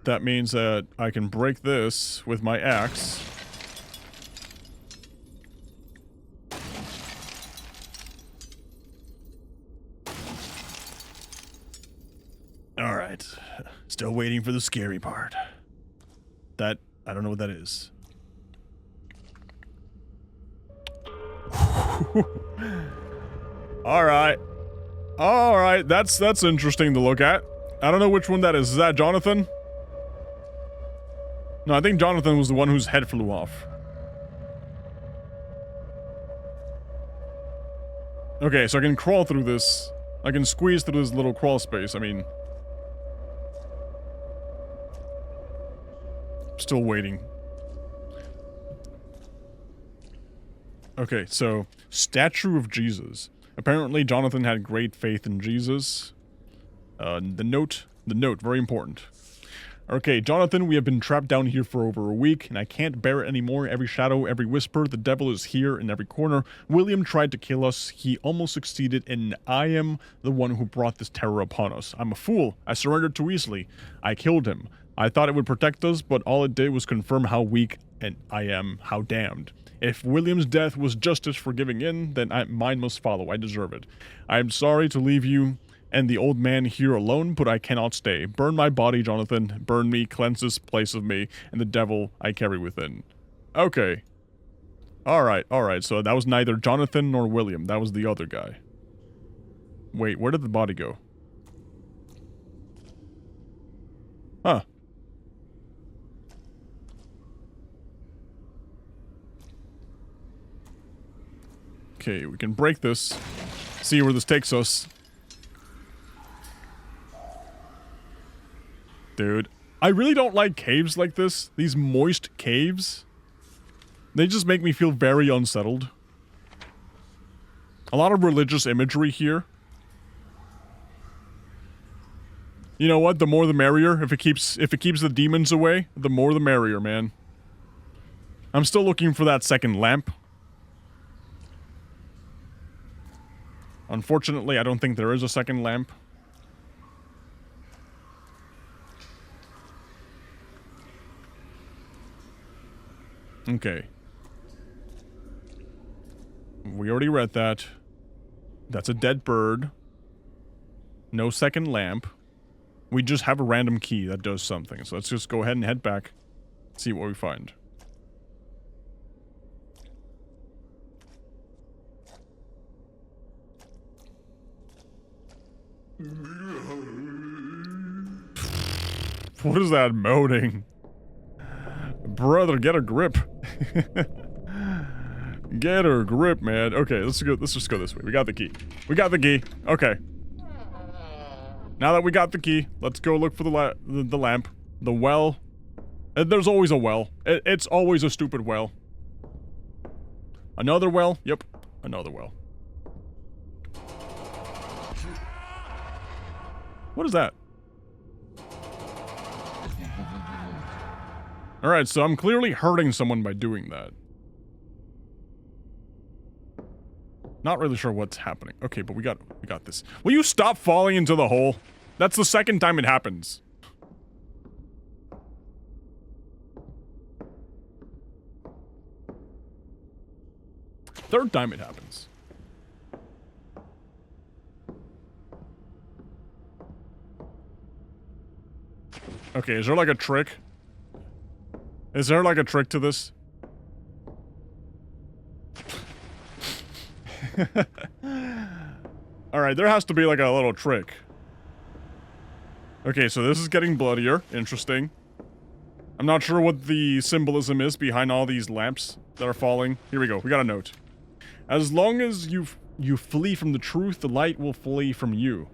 [SPEAKER 1] That means that I can break this with my axe. Alright. Still waiting for the scary part. That... I don't know what that is. Alright. Alright, that's interesting to look at. I don't know which one that is. Is that Jonathan? No, I think Jonathan was the one whose head flew off. Okay, so I can crawl through this. I can squeeze through this little crawl space. I mean... Still waiting. Okay, so... Statue of Jesus. Apparently, Jonathan had great faith in Jesus. The note, very important. Okay, Jonathan, we have been trapped down here for over a week, and I can't bear it anymore. Every shadow, every whisper, the devil is here in every corner. William tried to kill us. He almost succeeded, and I am the one who brought this terror upon us. I'm a fool. I surrendered too easily. I killed him. I thought it would protect us, but all it did was confirm how weak and I am, how damned. If William's death was justice for giving in, then mine must follow. I deserve it. I am sorry to leave you and the old man here alone, but I cannot stay. Burn my body, Jonathan. Burn me, cleanse this place of me, and the devil I carry within. Okay. Alright, so that was neither Jonathan nor William. That was the other guy. Wait, where did the body go? Huh. Okay, we can break this. See where this takes us. Dude, I really don't like caves like this. These moist caves. They just make me feel very unsettled. A lot of religious imagery here. You know what? The more the merrier. If it keeps the demons away, the more the merrier, man. I'm still looking for that second lamp. Unfortunately, I don't think there is a second lamp. Okay. We already read that. That's a dead bird. No second lamp. We just have a random key that does something. So let's just go ahead and head back. See what we find. What is that moaning? Brother, get a grip. Get a grip, man. Okay, let's just go this way. We got the key. We got the key. Okay. Now that we got the key, let's go look for the lamp. The well. There's always a well. It's always a stupid well. Another well? Yep. Another well. What is that? Alright, so I'm clearly hurting someone by doing that. Not really sure what's happening. Okay, but we got this. Will you stop falling into the hole? That's the second time it happens. Third time it happens. Okay, is there like a trick? Is there like a trick to this? Alright, there has to be like a little trick. Okay, so this is getting bloodier. Interesting. I'm not sure what the symbolism is behind all these lamps that are falling. Here we go. We got a note. As long as you flee from the truth, the light will flee from you.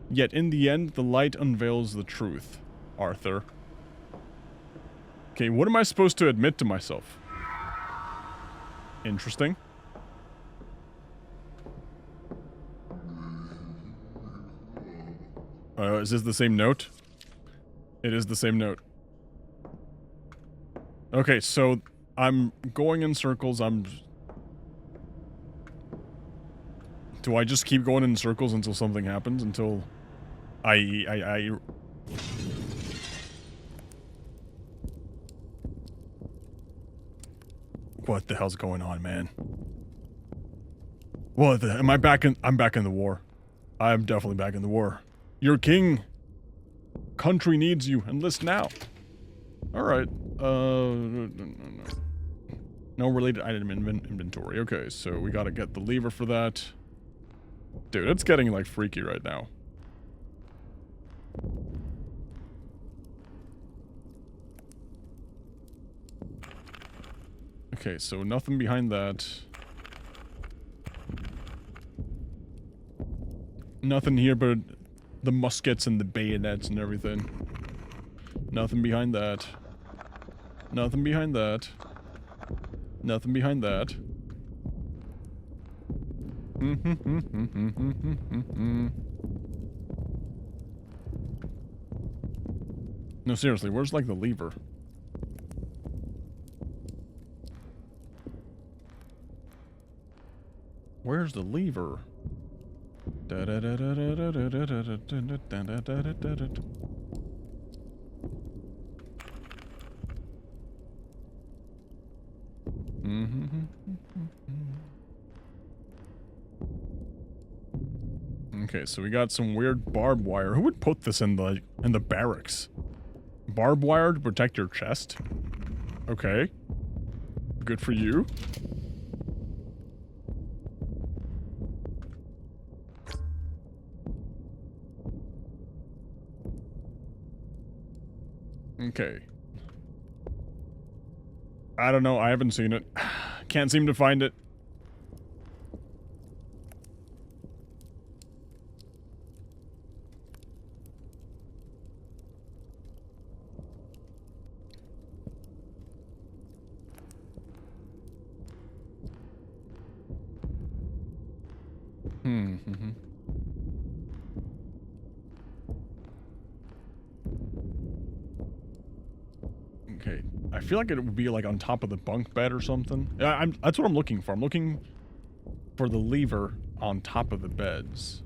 [SPEAKER 1] Yet in the end, the light unveils the truth. Arthur. Okay, what am I supposed to admit to myself? Interesting. Is this the same note? It is the same note. Okay, so I'm going in circles. Do I just keep going in circles until something happens? Until I What the hell's going on, man? What the... I'm back in the war. I'm definitely back in the war. Your king. Country needs you. Enlist now. Alright. No related item inventory. Okay, so we gotta get the lever for that. Dude, it's getting, like, freaky right now. Okay, so nothing behind that. Nothing here but the muskets and the bayonets and everything. Nothing behind that. Nothing behind that. Nothing behind that. No, seriously, where's, like, the lever? Where's the lever? Okay, so we got some weird barbed wire. Who would put this in the barracks? Barbed wire to protect your chest? Okay. Good for you. Okay. I don't know. I haven't seen it. Can't seem to find it. Okay, I feel like it would be like on top of the bunk bed or something. Yeah, that's what I'm looking for. I'm looking for the lever on top of the beds.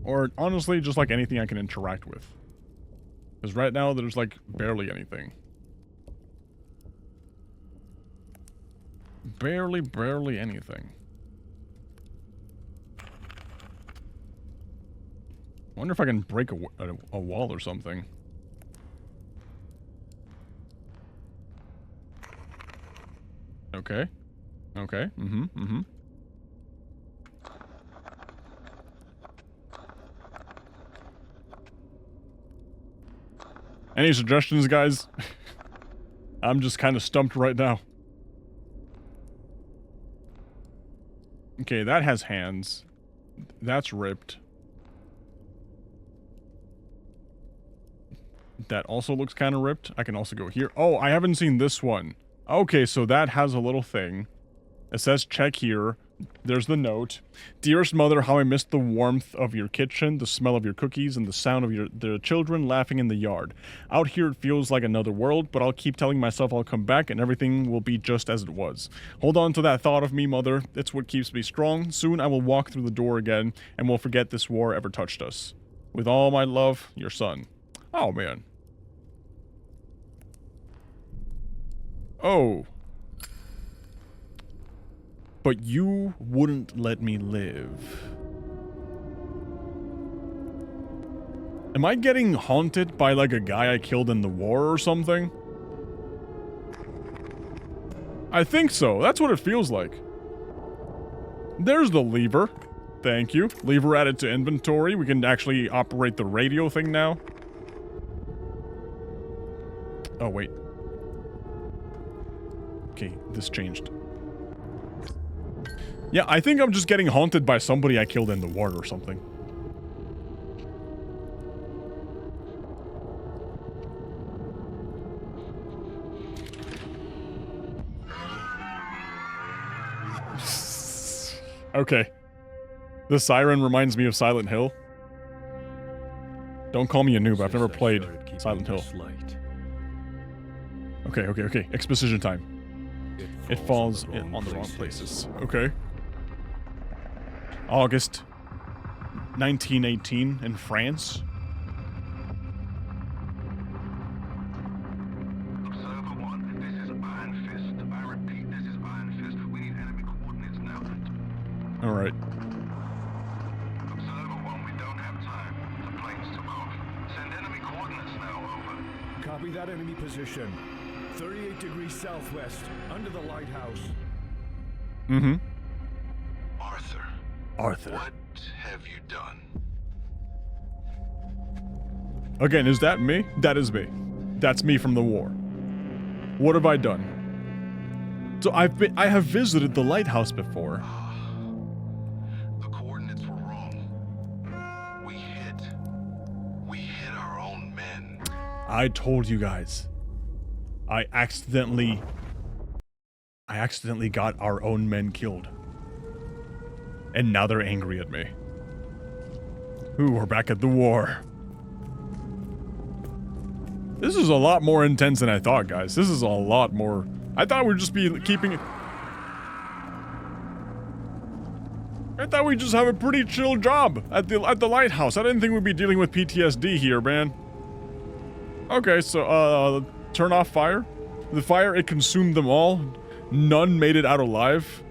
[SPEAKER 1] Or honestly, just like anything I can interact with. Because right now, there's like barely anything. Barely anything. Wonder if I can break a wall or something. Okay. Okay. Any suggestions, guys? I'm just kind of stumped right now. Okay, that has hands. That's ripped. That also looks kind of ripped. I can also go here. Oh, I haven't seen this one. Okay, so that has a little thing. It says check here. There's the note. Dearest mother, how I missed the warmth of your kitchen, the smell of your cookies, and the sound of the children laughing in the yard. Out here it feels like another world, but I'll keep telling myself I'll come back and everything will be just as it was. Hold on to that thought of me, mother. It's what keeps me strong. Soon I will walk through the door again, and we'll forget this war ever touched us. With all my love, your son. Oh, man. Oh. But you wouldn't let me live. Am I getting haunted by like a guy I killed in the war or something? I think so. That's what it feels like. There's the lever. Thank you. Lever added to inventory. We can actually operate the radio thing now. Oh, wait. Okay, this changed. Yeah, I think I'm just getting haunted by somebody I killed in the war or something. Okay. The siren reminds me of Silent Hill. Don't call me a noob, I've never played Silent Hill. Okay. Exposition time. It falls on the wrong places. Okay. August 1918 in France.
[SPEAKER 3] Observer 1, this is Iron Fist. I repeat, this is Iron Fist. We need enemy coordinates now.
[SPEAKER 1] Alright.
[SPEAKER 3] Observer 1, we don't have time. The planes took off. Send enemy coordinates now, over.
[SPEAKER 2] Copy that enemy position. 38 degrees southwest, under the lighthouse.
[SPEAKER 1] Mm-hmm.
[SPEAKER 3] Arthur, what have you done?
[SPEAKER 1] Again, is that me? That is me. That's me from the war. What have I done? So I have visited the lighthouse before.
[SPEAKER 3] The coordinates were wrong. We hit our own men.
[SPEAKER 1] I told you guys. I accidentally got our own men killed. And now they're angry at me. Ooh, we're back at the war. This is a lot more intense than I thought, guys. This is a lot more... I thought we'd just be keeping it... I thought we'd just have a pretty chill job at the lighthouse. I didn't think we'd be dealing with PTSD here, man. Okay, so, turn off fire. The fire, it consumed them all. None made it out alive.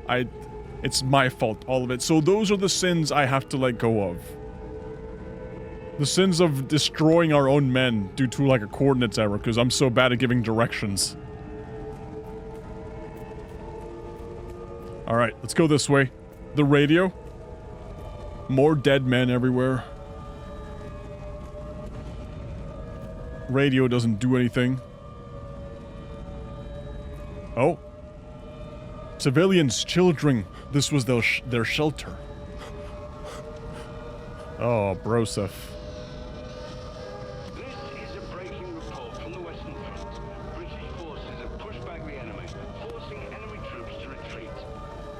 [SPEAKER 1] It's my fault, all of it. So those are the sins I have to let go of. The sins of destroying our own men due to like a coordinates error, because I'm so bad at giving directions. Alright, let's go this way. The radio. More dead men everywhere. Radio doesn't do anything. Oh. Civilians, children. This was their shelter. Oh, Broseph.
[SPEAKER 3] This is a breaking report from the Western Front. British forces have pushed back the enemy, forcing enemy troops to retreat.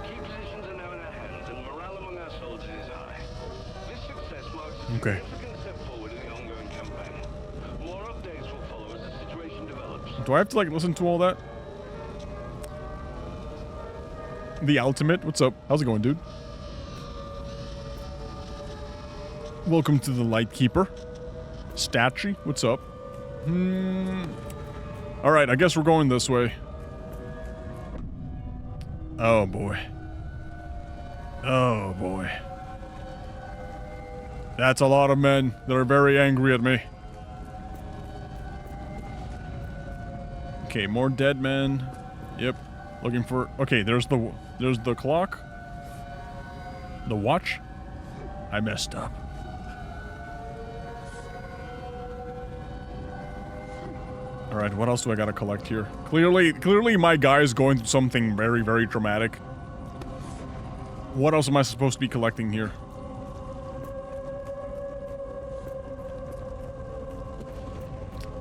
[SPEAKER 3] Key positions are now in our hands, and morale among our soldiers is high.
[SPEAKER 1] Okay. Do I have to, like, listen to all that? The Ultimate, what's up? How's it going, dude? Welcome to the Lightkeeper. Statue, what's up? Alright, I guess we're going this way. Oh, boy. Oh, boy. That's a lot of men that are very angry at me. Okay, more dead men. Yep. Looking for... Okay, there's the clock. The watch. I messed up. Alright, what else do I gotta collect here? Clearly my guy is going through something very, very traumatic. What else am I supposed to be collecting here?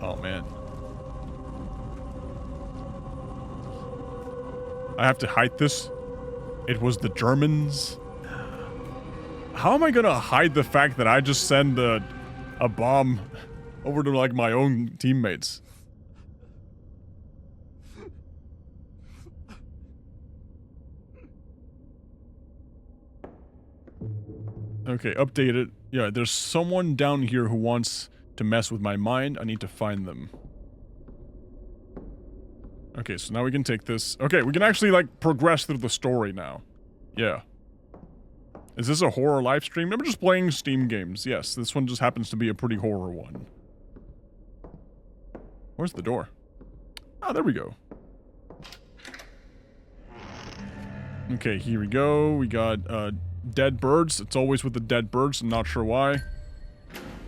[SPEAKER 1] Oh, man. I have to hide this? It was the Germans? How am I gonna hide the fact that I just sent a bomb over to, like, my own teammates? Okay, updated. Yeah, there's someone down here who wants to mess with my mind. I need to find them. Okay, so now we can take this. Okay, we can actually, like, progress through the story now. Yeah. Is this a horror live stream? I'm just playing Steam games. Yes, this one just happens to be a pretty horror one. Where's the door? Ah, there we go. Okay, here we go. We got, dead birds. It's always with the dead birds. I'm not sure why.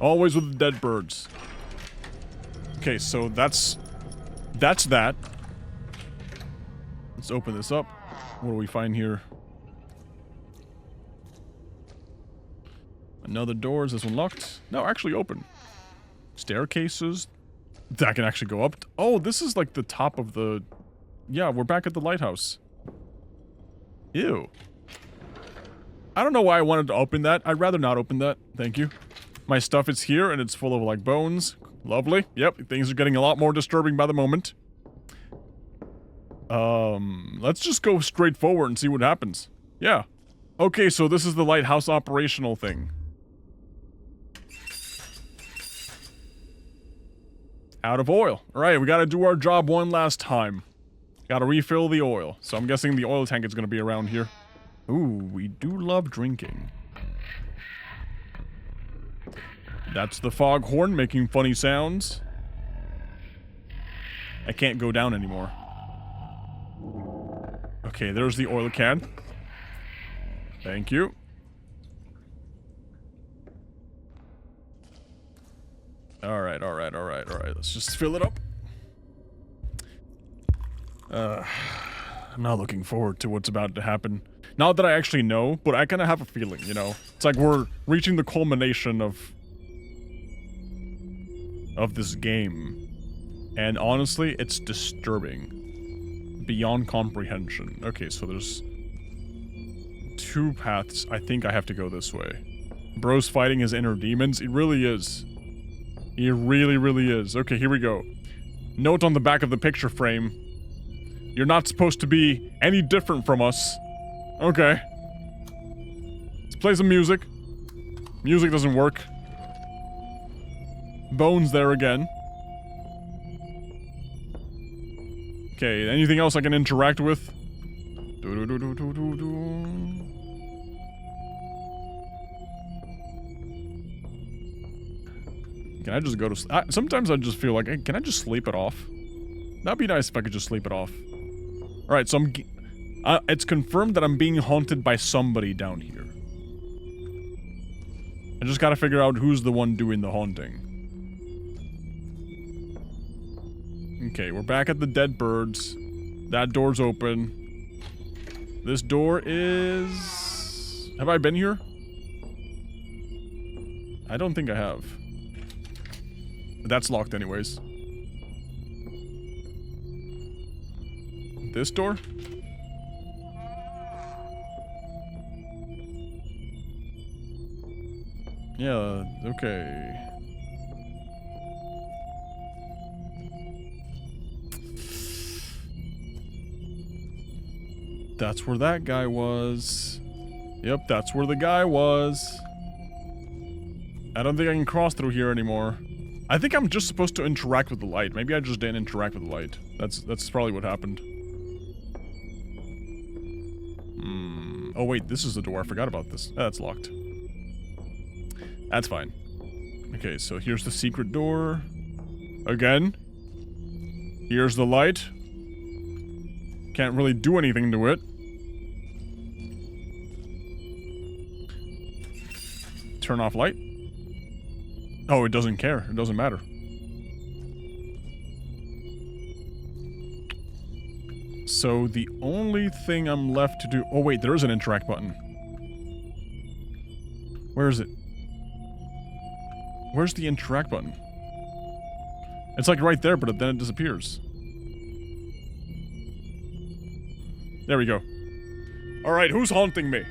[SPEAKER 1] Always with the dead birds. Okay, so that's that. Let's open this up. What do we find here? Another door. Is this one locked? No, actually open. Staircases. That can actually go up. Oh, this is like the top of the... Yeah, we're back at the lighthouse. Ew. I don't know why I wanted to open that. I'd rather not open that. Thank you. My stuff is here and it's full of, like, bones. Lovely. Yep, things are getting a lot more disturbing by the moment. Let's just go straight forward and see what happens. Yeah. Okay, so this is the lighthouse operational thing. Out of oil. Alright, we gotta do our job one last time. Gotta refill the oil. So I'm guessing the oil tank is gonna be around here. Ooh, we do love drinking. That's the foghorn making funny sounds. I can't go down anymore. Okay, there's the oil can. Thank you. Alright. Let's just fill it up. I'm not looking forward to what's about to happen. Not that I actually know, but I kind of have a feeling, you know? It's like we're reaching the culmination of this game. And honestly, it's disturbing. Beyond comprehension. Okay, so there's 2 paths. I think I have to go this way. Bro's fighting his inner demons. It really is. It really is. Okay, here we go. Note on the back of the picture frame. You're not supposed to be any different from us. Okay. Let's play some music. Music doesn't work. Bones there again. Okay, anything else I can interact with? Can I just go to... sometimes I just feel like, hey, can I just sleep it off? That'd be nice if I could just sleep it off. Alright, so it's confirmed that I'm being haunted by somebody down here. I just gotta figure out who's the one doing the haunting. Okay, we're back at the dead birds. That door's open. This door is... Have I been here? I don't think I have. That's locked anyways. This door? Yeah, okay. That's where that guy was. Yep, that's where the guy was. I don't think I can cross through here anymore. I think I'm just supposed to interact with the light. Maybe I just didn't interact with the light. That's probably what happened. Oh wait, this is the door. I forgot about this. That's locked. That's fine. Okay, so here's the secret door. Again. Here's the light. Can't really do anything to it. Turn off light. Oh, it doesn't care. It doesn't matter. So the only thing I'm left to do... Oh wait, there is an interact button. Where is it? Where's the interact button? It's like right there, but then it disappears. There we go. Alright, who's haunting me?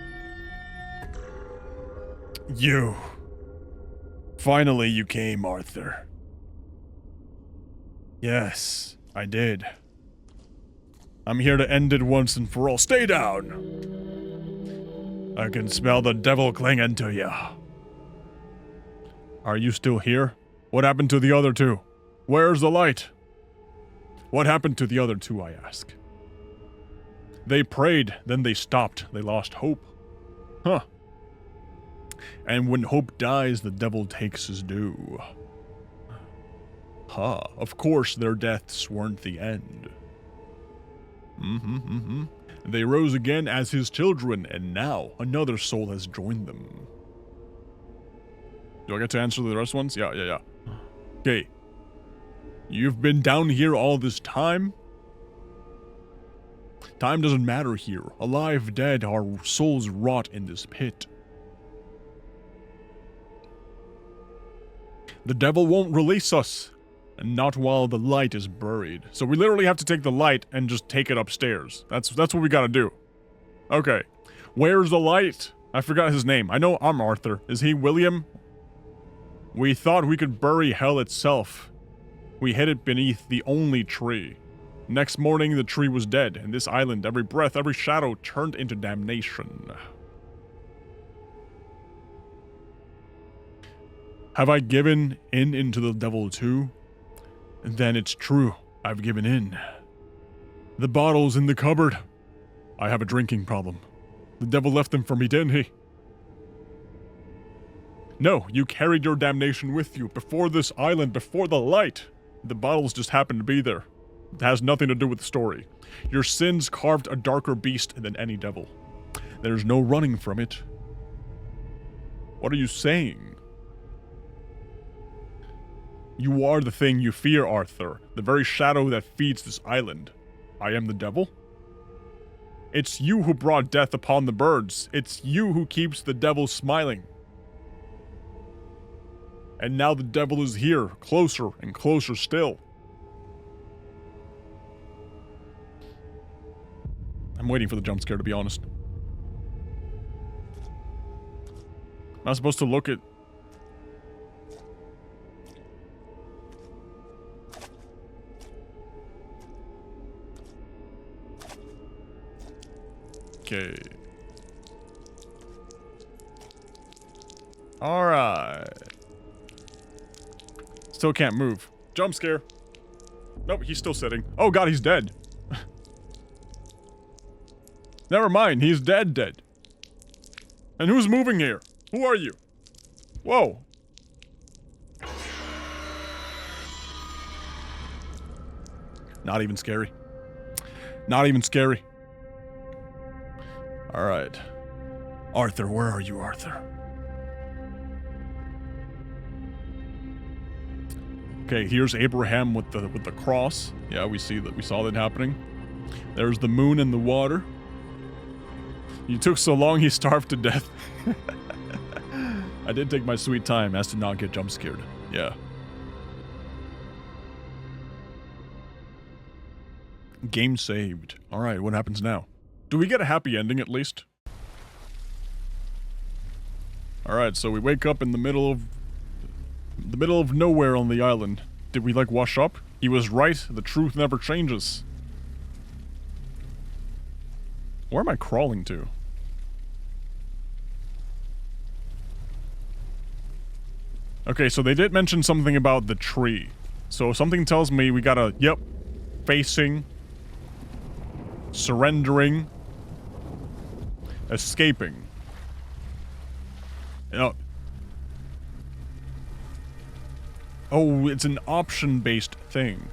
[SPEAKER 1] You. Finally you came, Arthur. Yes, I did. I'm here to end it once and for all. Stay down! I can smell the devil clinging to you. Are you still here? What happened to the other two? Where's the light? What happened to the other two, I ask? They prayed, then they stopped. They lost hope. Huh. And when hope dies, the devil takes his due. Huh. Of course, their deaths weren't the end. They rose again as his children, and now another soul has joined them. Do I get to answer the rest ones? Yeah. Okay. You've been down here all this time? Time doesn't matter here. Alive, dead, our souls rot in this pit. The devil won't release us. And not while the light is buried. So we literally have to take the light and just take it upstairs. That's what we gotta do. Okay. Where's the light? I forgot his name. I know I'm Arthur. Is he William? We thought we could bury hell itself. We hid it beneath the only tree. Next morning, the tree was dead, and this island, every breath, every shadow, turned into damnation. Have I given in into the devil too? Then it's true. I've given in. The bottle's in the cupboard. I have a drinking problem. The devil left them for me, didn't he? No, you carried your damnation with you, before this island, before the light. The bottles just happened to be there. It has nothing to do with the story. Your sins carved a darker beast than any devil. There's no running from it. What are you saying? You are the thing you fear, Arthur. The very shadow that feeds this island. I am the devil? It's you who brought death upon the birds. It's you who keeps the devil smiling. And now the devil is here, closer and closer still. I'm waiting for the jump scare, to be honest. Am I supposed to look at... Okay. Alright. Still can't move. Jump scare. Nope, he's still sitting. Oh god, he's dead. Never mind, he's dead. And who's moving here? Who are you? Whoa. Not even scary. Not even scary. Alright. Arthur, where are you, Arthur? Okay, here's Abraham with the cross. Yeah, we saw that happening. There's the moon and the water. You took so long he starved to death. I did take my sweet time as to not get jump scared. Yeah. Game saved. Alright, what happens now? Do we get a happy ending at least? Alright, so we wake up in the middle of nowhere on the island. Did we, like, wash up? He was right. The truth never changes. Where am I crawling to? Okay, so they did mention something about the tree. So something tells me we gotta, yep, facing, surrendering, escaping. Oh, it's an option-based thing.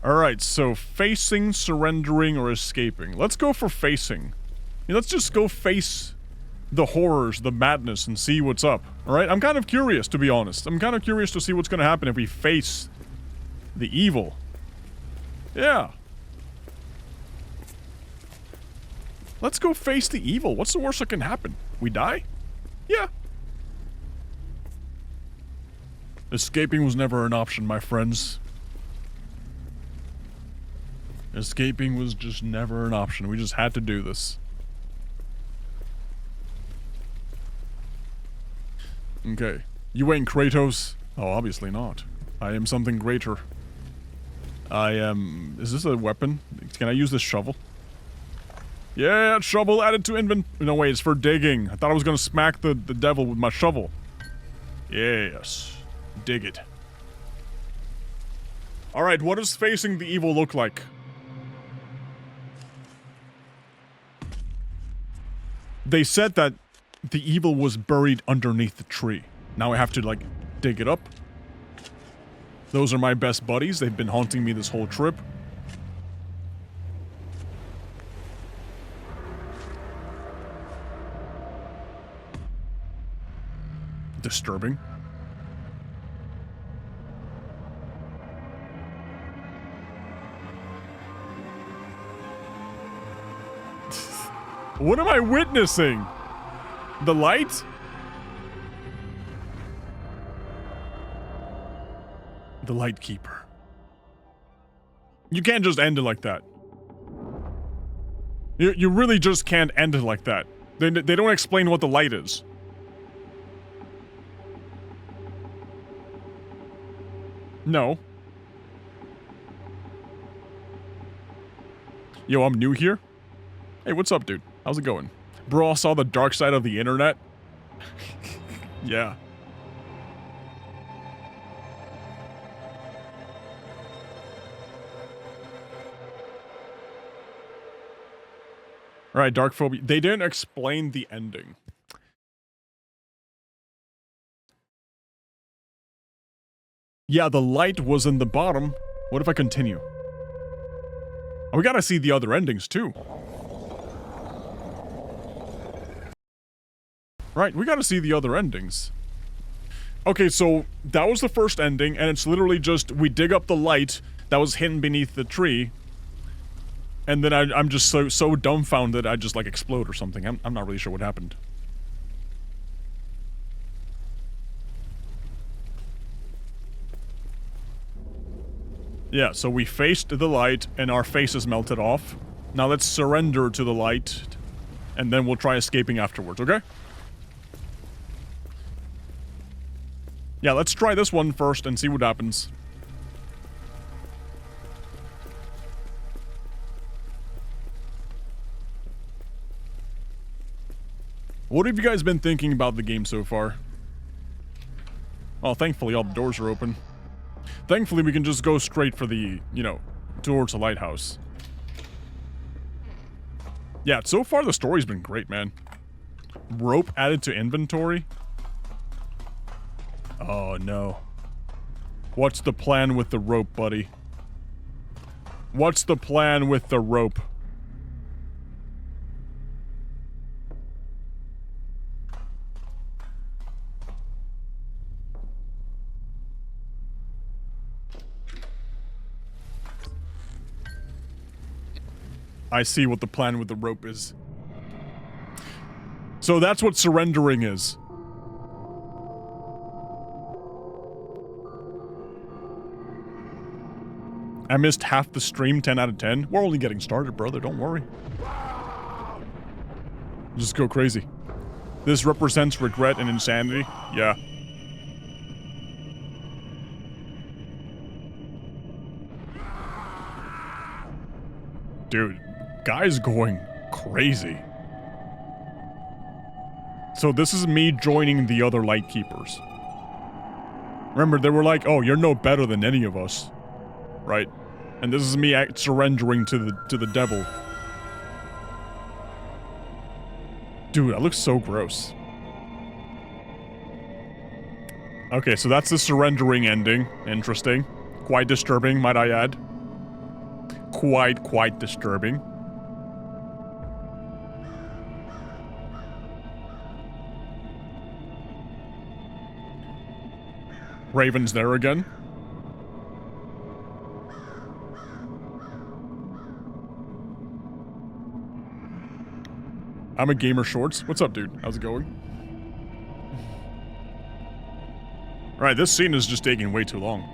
[SPEAKER 1] Alright, so facing, surrendering, or escaping. Let's go for facing. Let's just go face the horrors, the madness, and see what's up. Alright, I'm kind of curious, to be honest. I'm kind of curious to see what's gonna happen if we face the evil. Yeah. Let's go face the evil. What's the worst that can happen? We die? Yeah. Escaping was never an option, my friends. Escaping was just never an option. We just had to do this. Okay. You ain't Kratos? Oh, obviously not. I am something greater. I am... Is this a weapon? Can I use this shovel? Yeah, shovel added to inventory. No, wait, it's for digging. I thought I was gonna smack the devil with my shovel. Yes. Dig it. Alright, what does facing the evil look like? They said that the evil was buried underneath the tree. Now I have to, like, dig it up. Those are my best buddies. They've been haunting me this whole trip. Disturbing. What am I witnessing? The light? The Lightkeeper. You can't just end it like that. You really just can't end it like that. They don't explain what the light is. No. Yo, I'm new here. Hey, what's up, dude? How's it going? Bro, I saw the dark side of the internet. Yeah. Alright, Dark Phobia. They didn't explain the ending. Yeah, the light was in the bottom. What if I continue? Oh, we gotta see the other endings, too. Right, we gotta see the other endings. Okay, so that was the first ending, and it's literally just we dig up the light that was hidden beneath the tree, and then I'm just so dumbfounded I just, like, explode or something. I'm not really sure what happened. Yeah, so we faced the light, and our faces melted off. Now let's surrender to the light, and then we'll try escaping afterwards, okay? Yeah, let's try this one first and see what happens. What have you guys been thinking about the game so far? Well, thankfully all the doors are open. Thankfully we can just go straight for the, you know, towards the lighthouse. Yeah, so far the story's been great, man. Rope added to inventory? Oh, no. What's the plan with the rope, buddy? What's the plan with the rope? I see what the plan with the rope is. So that's what surrendering is. I missed half the stream, 10 out of 10. We're only getting started, brother, don't worry. Just go crazy. This represents regret and insanity. Yeah. Dude, guy's going crazy. So this is me joining the other Lightkeepers. Remember, they were like, oh, you're no better than any of us. Right? And this is me surrendering to the devil. Dude, that looks so gross. Okay, so that's the surrendering ending. Interesting. Quite disturbing, might I add. Quite disturbing. Raven's there again. I'm a Gamer Shorts. What's up, dude? How's it going? Right, this scene is just taking way too long.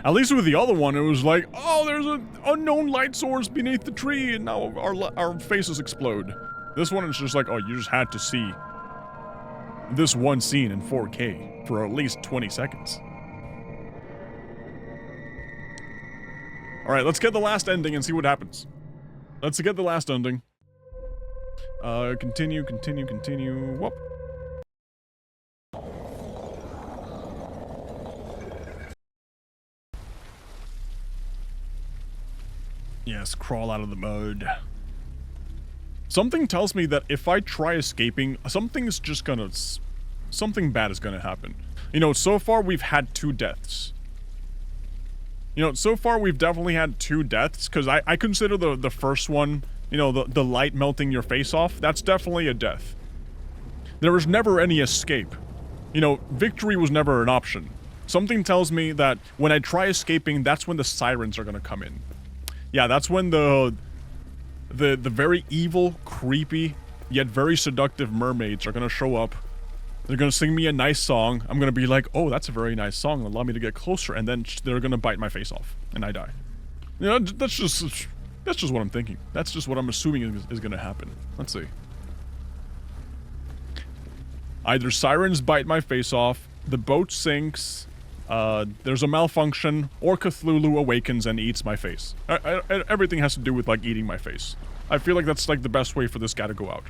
[SPEAKER 1] At least with the other one, it was like, oh, there's an unknown light source beneath the tree, and now our faces explode. This one is just like, oh, you just had to see this one scene in 4K for at least 20 seconds. Alright, let's get the last ending and see what happens. Let's get the last ending. Continue. Whoop. Yes, crawl out of the mud. Something tells me that if I try escaping, something bad is gonna happen. You know, so far we've had 2 deaths. You know, so far we've definitely had 2 deaths, because I consider the first one, you know, the light melting your face off, that's definitely a death. There was never any escape. You know, victory was never an option. Something tells me that when I try escaping, that's when the sirens are gonna come in. Yeah, that's when the very evil, creepy, yet very seductive mermaids are gonna show up. They're gonna sing me a nice song. I'm gonna be like, oh, that's a very nice song. Allow me to get closer. And then they're gonna bite my face off. And I die. You know, that's just what I'm thinking. That's just what I'm assuming is gonna happen. Let's see. Either sirens bite my face off, the boat sinks, there's a malfunction, or Cthulhu awakens and eats my face. Everything has to do with, like, eating my face. I feel like that's, like, the best way for this guy to go out.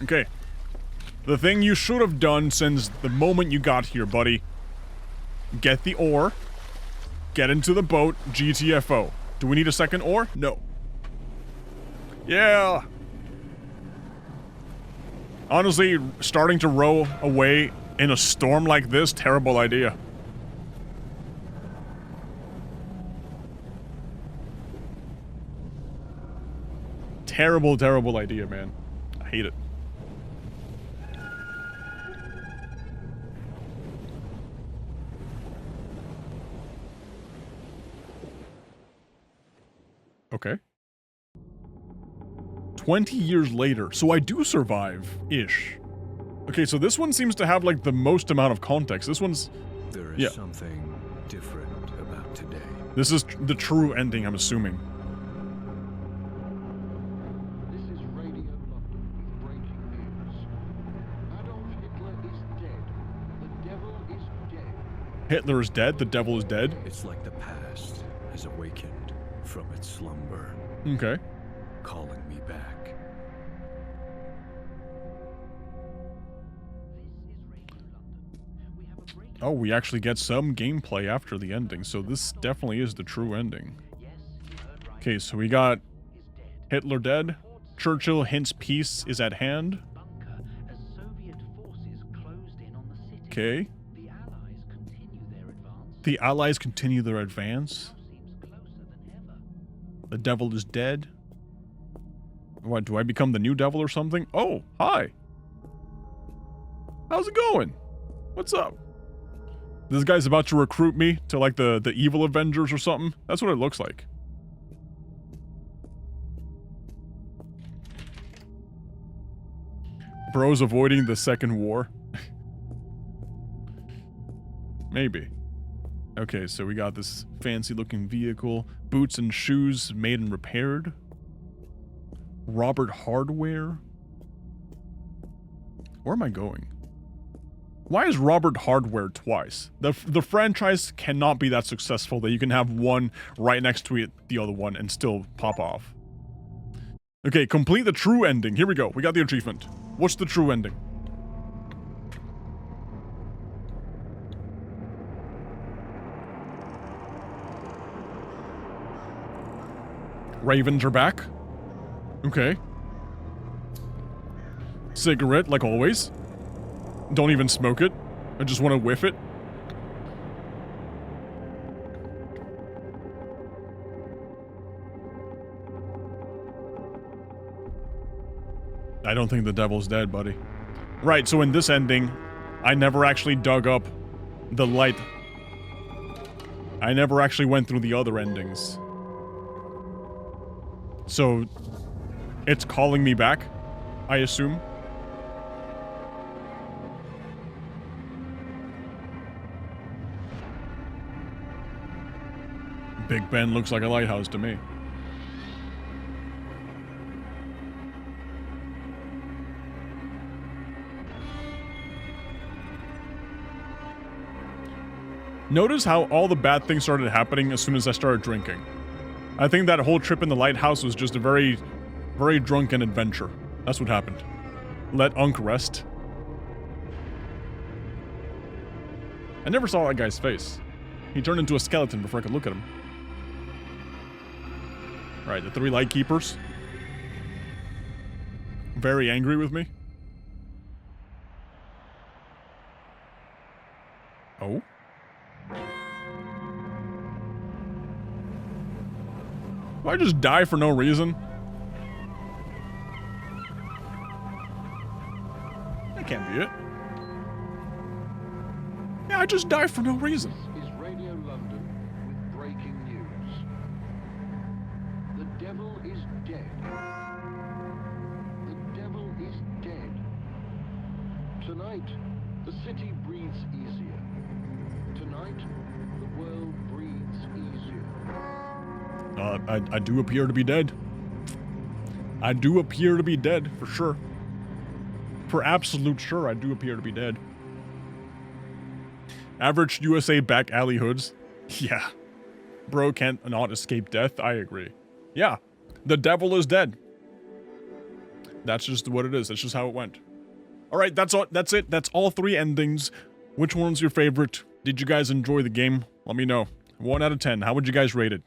[SPEAKER 1] Okay. The thing you should have done since the moment you got here, buddy. Get the ore. Get into the boat. GTFO. Do we need a second ore? No. Yeah. Honestly, starting to row away in a storm like this, terrible idea. Terrible idea, man. I hate it. Okay. 20 years later, so I do survive-ish. Okay, so this one seems to have, like, the most amount of context. This one's...
[SPEAKER 2] There is something different about today.
[SPEAKER 1] This is the true ending, I'm assuming.
[SPEAKER 4] This is Radio London with breaking news. Adolf Hitler is dead. The devil is dead.
[SPEAKER 1] Hitler is dead, the devil is dead.
[SPEAKER 2] It's like the past has awakened from its slumber,
[SPEAKER 1] Okay.
[SPEAKER 2] calling me back.
[SPEAKER 1] Oh, we actually get some gameplay after the ending, so this definitely is the true ending. Okay, so we got Hitler dead. Churchill hints peace is at hand. Okay. The Allies continue their advance. The devil is dead. What, do I become the new devil or something? Oh, hi. How's it going? What's up? This guy's about to recruit me to, like, the evil Avengers or something. That's what it looks like. Bro's avoiding the second war. Maybe. Okay, so we got this fancy looking vehicle. Boots and shoes made and repaired. Robert Hardware? Where am I going? Why is Robert Hardware twice? The franchise cannot be that successful that you can have one right next to the other one and still pop off. Okay, complete the true ending. Here we go. We got the achievement. What's the true ending? Ravens are back. Okay. Cigarette, like always. Don't even smoke it. I just want to whiff it. I don't think the devil's dead, buddy. Right, so in this ending, I never actually dug up the light. I never actually went through the other endings. So, it's calling me back, I assume. Big Ben looks like a lighthouse to me. Notice how all the bad things started happening as soon as I started drinking. I think that whole trip in the lighthouse was just a very, very drunken adventure. That's what happened. Let Unk rest. I never saw that guy's face. He turned into a skeleton before I could look at him. Right, the 3 Lightkeepers. Very angry with me. Oh? Do I just die for no reason? That can't be it. Yeah, I just die for no reason.
[SPEAKER 4] This is Radio London with breaking news. The devil is dead. The devil is dead. Tonight, the city breathes easier. Tonight, the world breathes easier.
[SPEAKER 1] I do appear to be dead. I do appear to be dead, for sure. For absolute sure, I do appear to be dead. Average USA back alley hoods. Yeah. Bro can't not escape death, I agree. Yeah. The devil is dead. That's just what it is. That's just how it went. Alright, that's all. That's it. That's all 3 endings. Which one's your favorite? Did you guys enjoy the game? Let me know. 1 out of 10. How would you guys rate it?